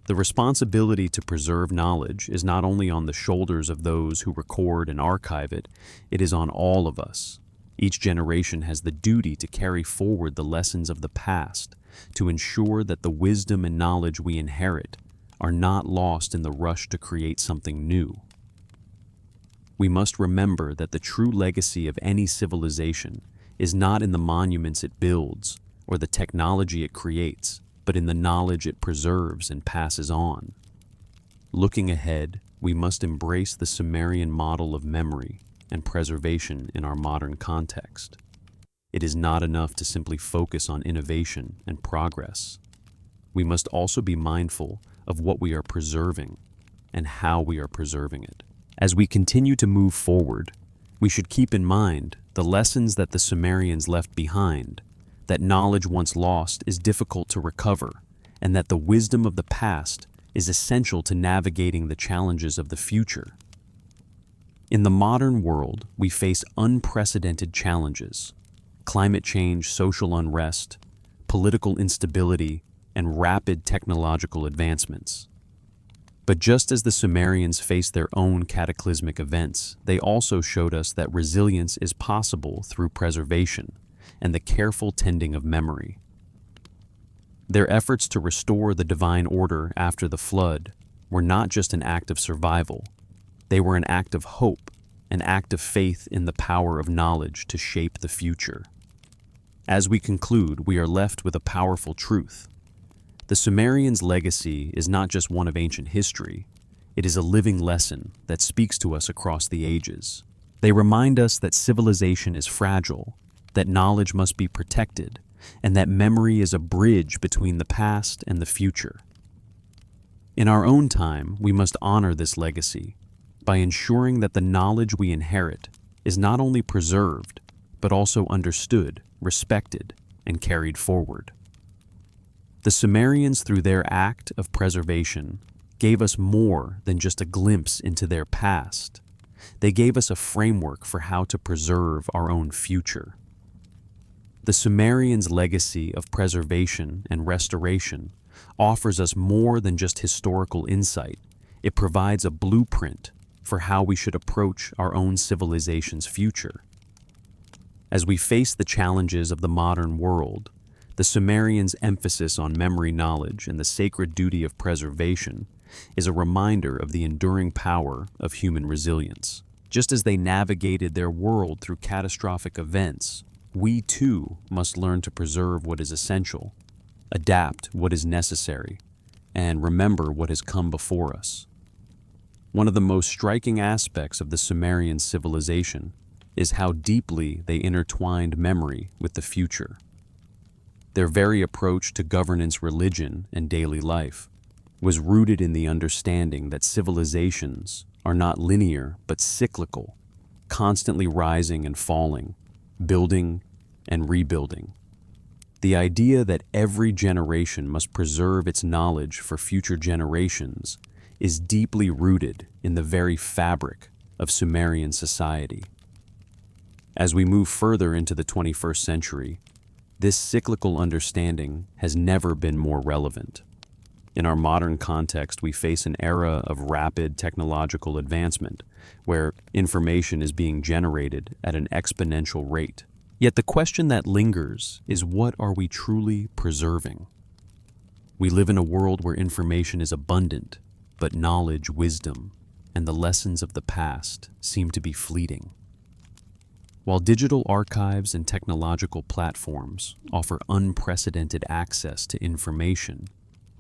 The responsibility to preserve knowledge is not only on the shoulders of those who record and archive it, it is on all of us. Each generation has the duty to carry forward the lessons of the past, to ensure that the wisdom and knowledge we inherit are not lost in the rush to create something new. We must remember that the true legacy of any civilization is not in the monuments it builds or the technology it creates, but in the knowledge it preserves and passes on. Looking ahead, we must embrace the Sumerian model of memory and preservation in our modern context. It is not enough to simply focus on innovation and progress. We must also be mindful of what we are preserving and how we are preserving it. As we continue to move forward, we should keep in mind the lessons that the Sumerians left behind, that knowledge once lost is difficult to recover, and that the wisdom of the past is essential to navigating the challenges of the future. In the modern world, we face unprecedented challenges: climate change, social unrest, political instability, and rapid technological advancements. But just as the Sumerians faced their own cataclysmic events, they also showed us that resilience is possible through preservation and the careful tending of memory. Their efforts to restore the divine order after the flood were not just an act of survival. They were an act of hope, an act of faith in the power of knowledge to shape the future. As we conclude, we are left with a powerful truth. The Sumerians' legacy is not just one of ancient history, it is a living lesson that speaks to us across the ages. They remind us that civilization is fragile, that knowledge must be protected, and that memory is a bridge between the past and the future. In our own time, we must honor this legacy by ensuring that the knowledge we inherit is not only preserved, but also understood, respected, and carried forward. The Sumerians, through their act of preservation, gave us more than just a glimpse into their past. They gave us a framework for how to preserve our own future. The Sumerians' legacy of preservation and restoration offers us more than just historical insight. It provides a blueprint for how we should approach our own civilization's future. As we face the challenges of the modern world, the Sumerians' emphasis on memory knowledge and the sacred duty of preservation is a reminder of the enduring power of human resilience. Just as they navigated their world through catastrophic events, we too must learn to preserve what is essential, adapt what is necessary, and remember what has come before us. One of the most striking aspects of the Sumerian civilization is how deeply they intertwined memory with the future. Their very approach to governance, religion, and daily life was rooted in the understanding that civilizations are not linear but cyclical, constantly rising and falling, building and rebuilding. The idea that every generation must preserve its knowledge for future generations is deeply rooted in the very fabric of Sumerian society. As we move further into the 21st century, this cyclical understanding has never been more relevant. In our modern context, we face an era of rapid technological advancement, where information is being generated at an exponential rate. Yet the question that lingers is, what are we truly preserving? We live in a world where information is abundant, but knowledge, wisdom, and the lessons of the past seem to be fleeting. While digital archives and technological platforms offer unprecedented access to information,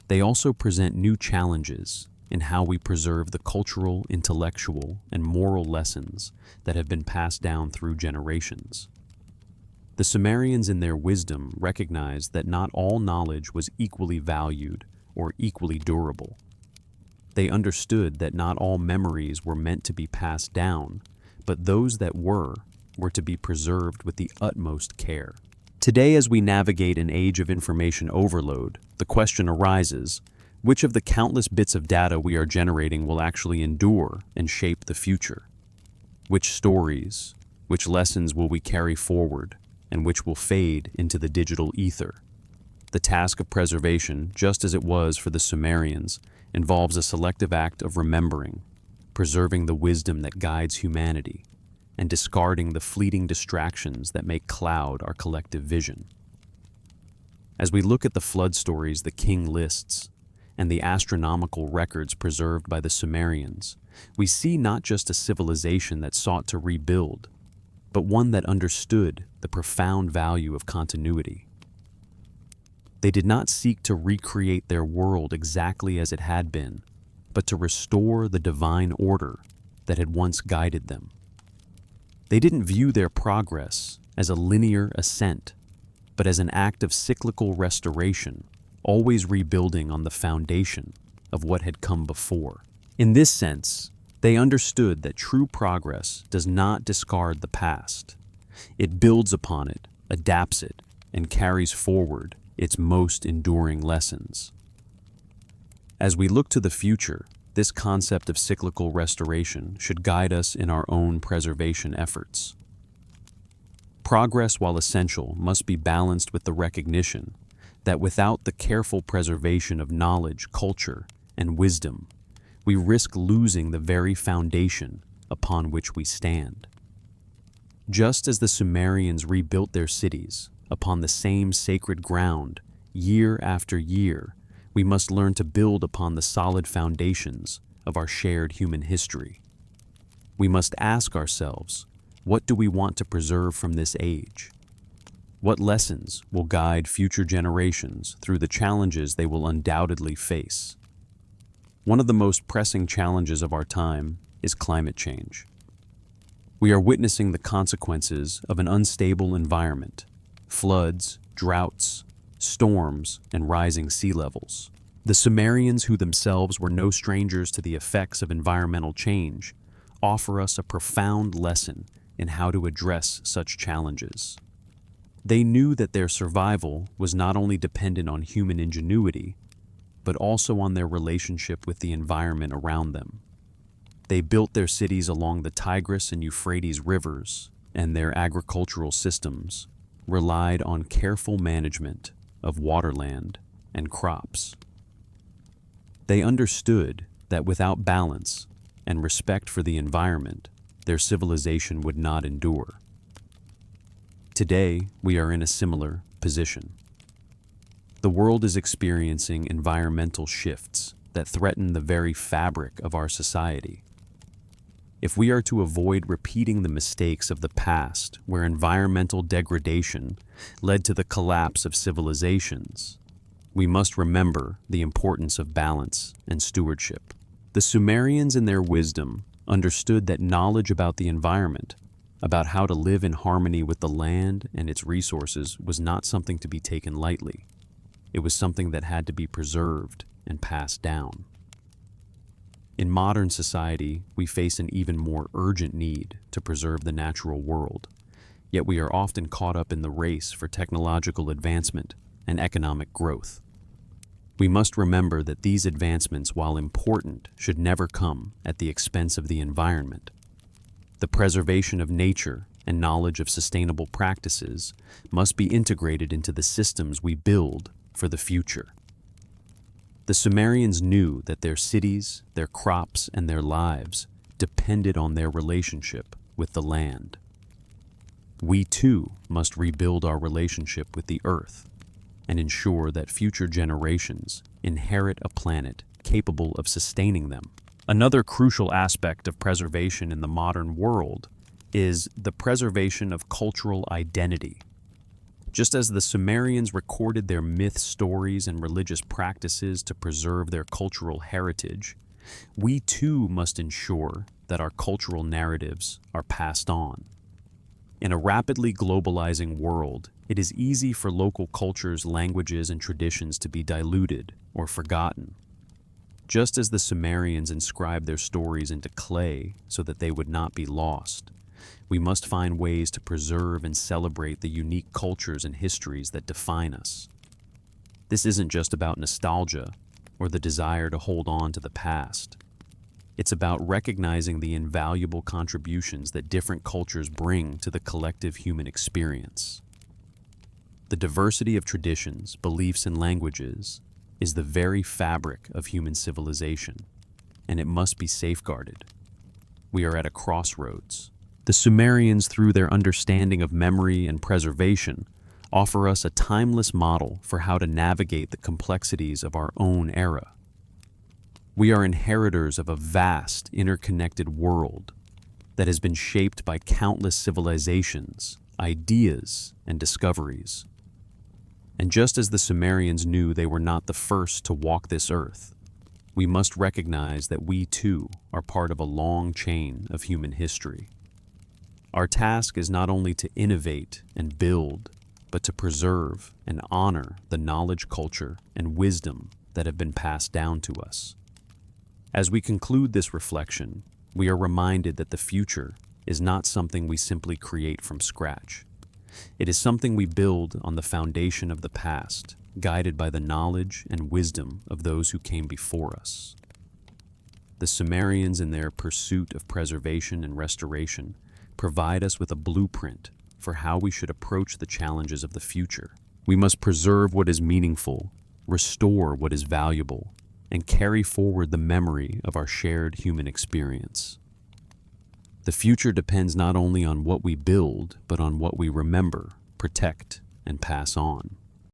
they also present new challenges in how we preserve the cultural, intellectual, and moral lessons that have been passed down through generations. The Sumerians, in their wisdom, recognized that not all knowledge was equally valued or equally durable. They understood that not all memories were meant to be passed down, but those that were to be preserved with the utmost care. Today, as we navigate an age of information overload, the question arises, which of the countless bits of data we are generating will actually endure and shape the future? Which stories, which lessons will we carry forward, and which will fade into the digital ether? The task of preservation, just as it was for the Sumerians, involves a selective act of remembering, preserving the wisdom that guides humanity, and discarding the fleeting distractions that may cloud our collective vision. As we look at the flood stories the king lists and the astronomical records preserved by the Sumerians, we see not just a civilization that sought to rebuild, but one that understood the profound value of continuity. They did not seek to recreate their world exactly as it had been, but to restore the divine order that had once guided them. They didn't view their progress as a linear ascent, but as an act of cyclical restoration, always rebuilding on the foundation of what had come before. In this sense, they understood that true progress does not discard the past. It builds upon it, adapts it, and carries forward its most enduring lessons. As we look to the future, this concept of cyclical restoration should guide us in our own preservation efforts. Progress, while essential, must be balanced with the recognition that without the careful preservation of knowledge, culture, and wisdom, we risk losing the very foundation upon which we stand. Just as the Sumerians rebuilt their cities upon the same sacred ground year after year, we must learn to build upon the solid foundations of our shared human history. We must ask ourselves, what do we want to preserve from this age? What lessons will guide future generations through the challenges they will undoubtedly face? One of the most pressing challenges of our time is climate change. We are witnessing the consequences of an unstable environment: floods, droughts, storms, and rising sea levels. The Sumerians, who themselves were no strangers to the effects of environmental change, offer us a profound lesson in how to address such challenges. They knew that their survival was not only dependent on human ingenuity, but also on their relationship with the environment around them. They built their cities along the Tigris and Euphrates rivers, and their agricultural systems relied on careful management of waterland and crops. They understood that without balance and respect for the environment, their civilization would not endure. Today, we are in a similar position. The world is experiencing environmental shifts that threaten the very fabric of our society. If we are to avoid repeating the mistakes of the past, where environmental degradation led to the collapse of civilizations, we must remember the importance of balance and stewardship. The Sumerians, in their wisdom, understood that knowledge about the environment, about how to live in harmony with the land and its resources, was not something to be taken lightly. It was something that had to be preserved and passed down. In modern society, we face an even more urgent need to preserve the natural world, yet we are often caught up in the race for technological advancement and economic growth. We must remember that these advancements, while important, should never come at the expense of the environment. The preservation of nature and knowledge of sustainable practices must be integrated into the systems we build for the future. The Sumerians knew that their cities, their crops, and their lives depended on their relationship with the land. We too must rebuild our relationship with the earth and ensure that future generations inherit a planet capable of sustaining them. Another crucial aspect of preservation in the modern world is the preservation of cultural identity. Just as the Sumerians recorded their myth stories and religious practices to preserve their cultural heritage, we too must ensure that our cultural narratives are passed on. In a rapidly globalizing world, it is easy for local cultures, languages, and traditions to be diluted or forgotten. Just as the Sumerians inscribed their stories into clay so that they would not be lost, we must find ways to preserve and celebrate the unique cultures and histories that define us. This isn't just about nostalgia or the desire to hold on to the past. It's about recognizing the invaluable contributions that different cultures bring to the collective human experience. The diversity of traditions, beliefs, and languages is the very fabric of human civilization, and it must be safeguarded. We are at a crossroads. The Sumerians, through their understanding of memory and preservation, offer us a timeless model for how to navigate the complexities of our own era. We are inheritors of a vast, interconnected world that has been shaped by countless civilizations, ideas, and discoveries. And just as the Sumerians knew they were not the first to walk this earth, we must recognize that we too are part of a long chain of human history. Our task is not only to innovate and build, but to preserve and honor the knowledge, culture, and wisdom that have been passed down to us. As we conclude this reflection, we are reminded that the future is not something we simply create from scratch. It is something we build on the foundation of the past, guided by the knowledge and wisdom of those who came before us. The Sumerians, in their pursuit of preservation and restoration, provide us with a blueprint for how we should approach the challenges of the future. We must preserve what is meaningful, restore what is valuable, and carry forward the memory of our shared human experience. The future depends not only on what we build, but on what we remember, protect, and pass on.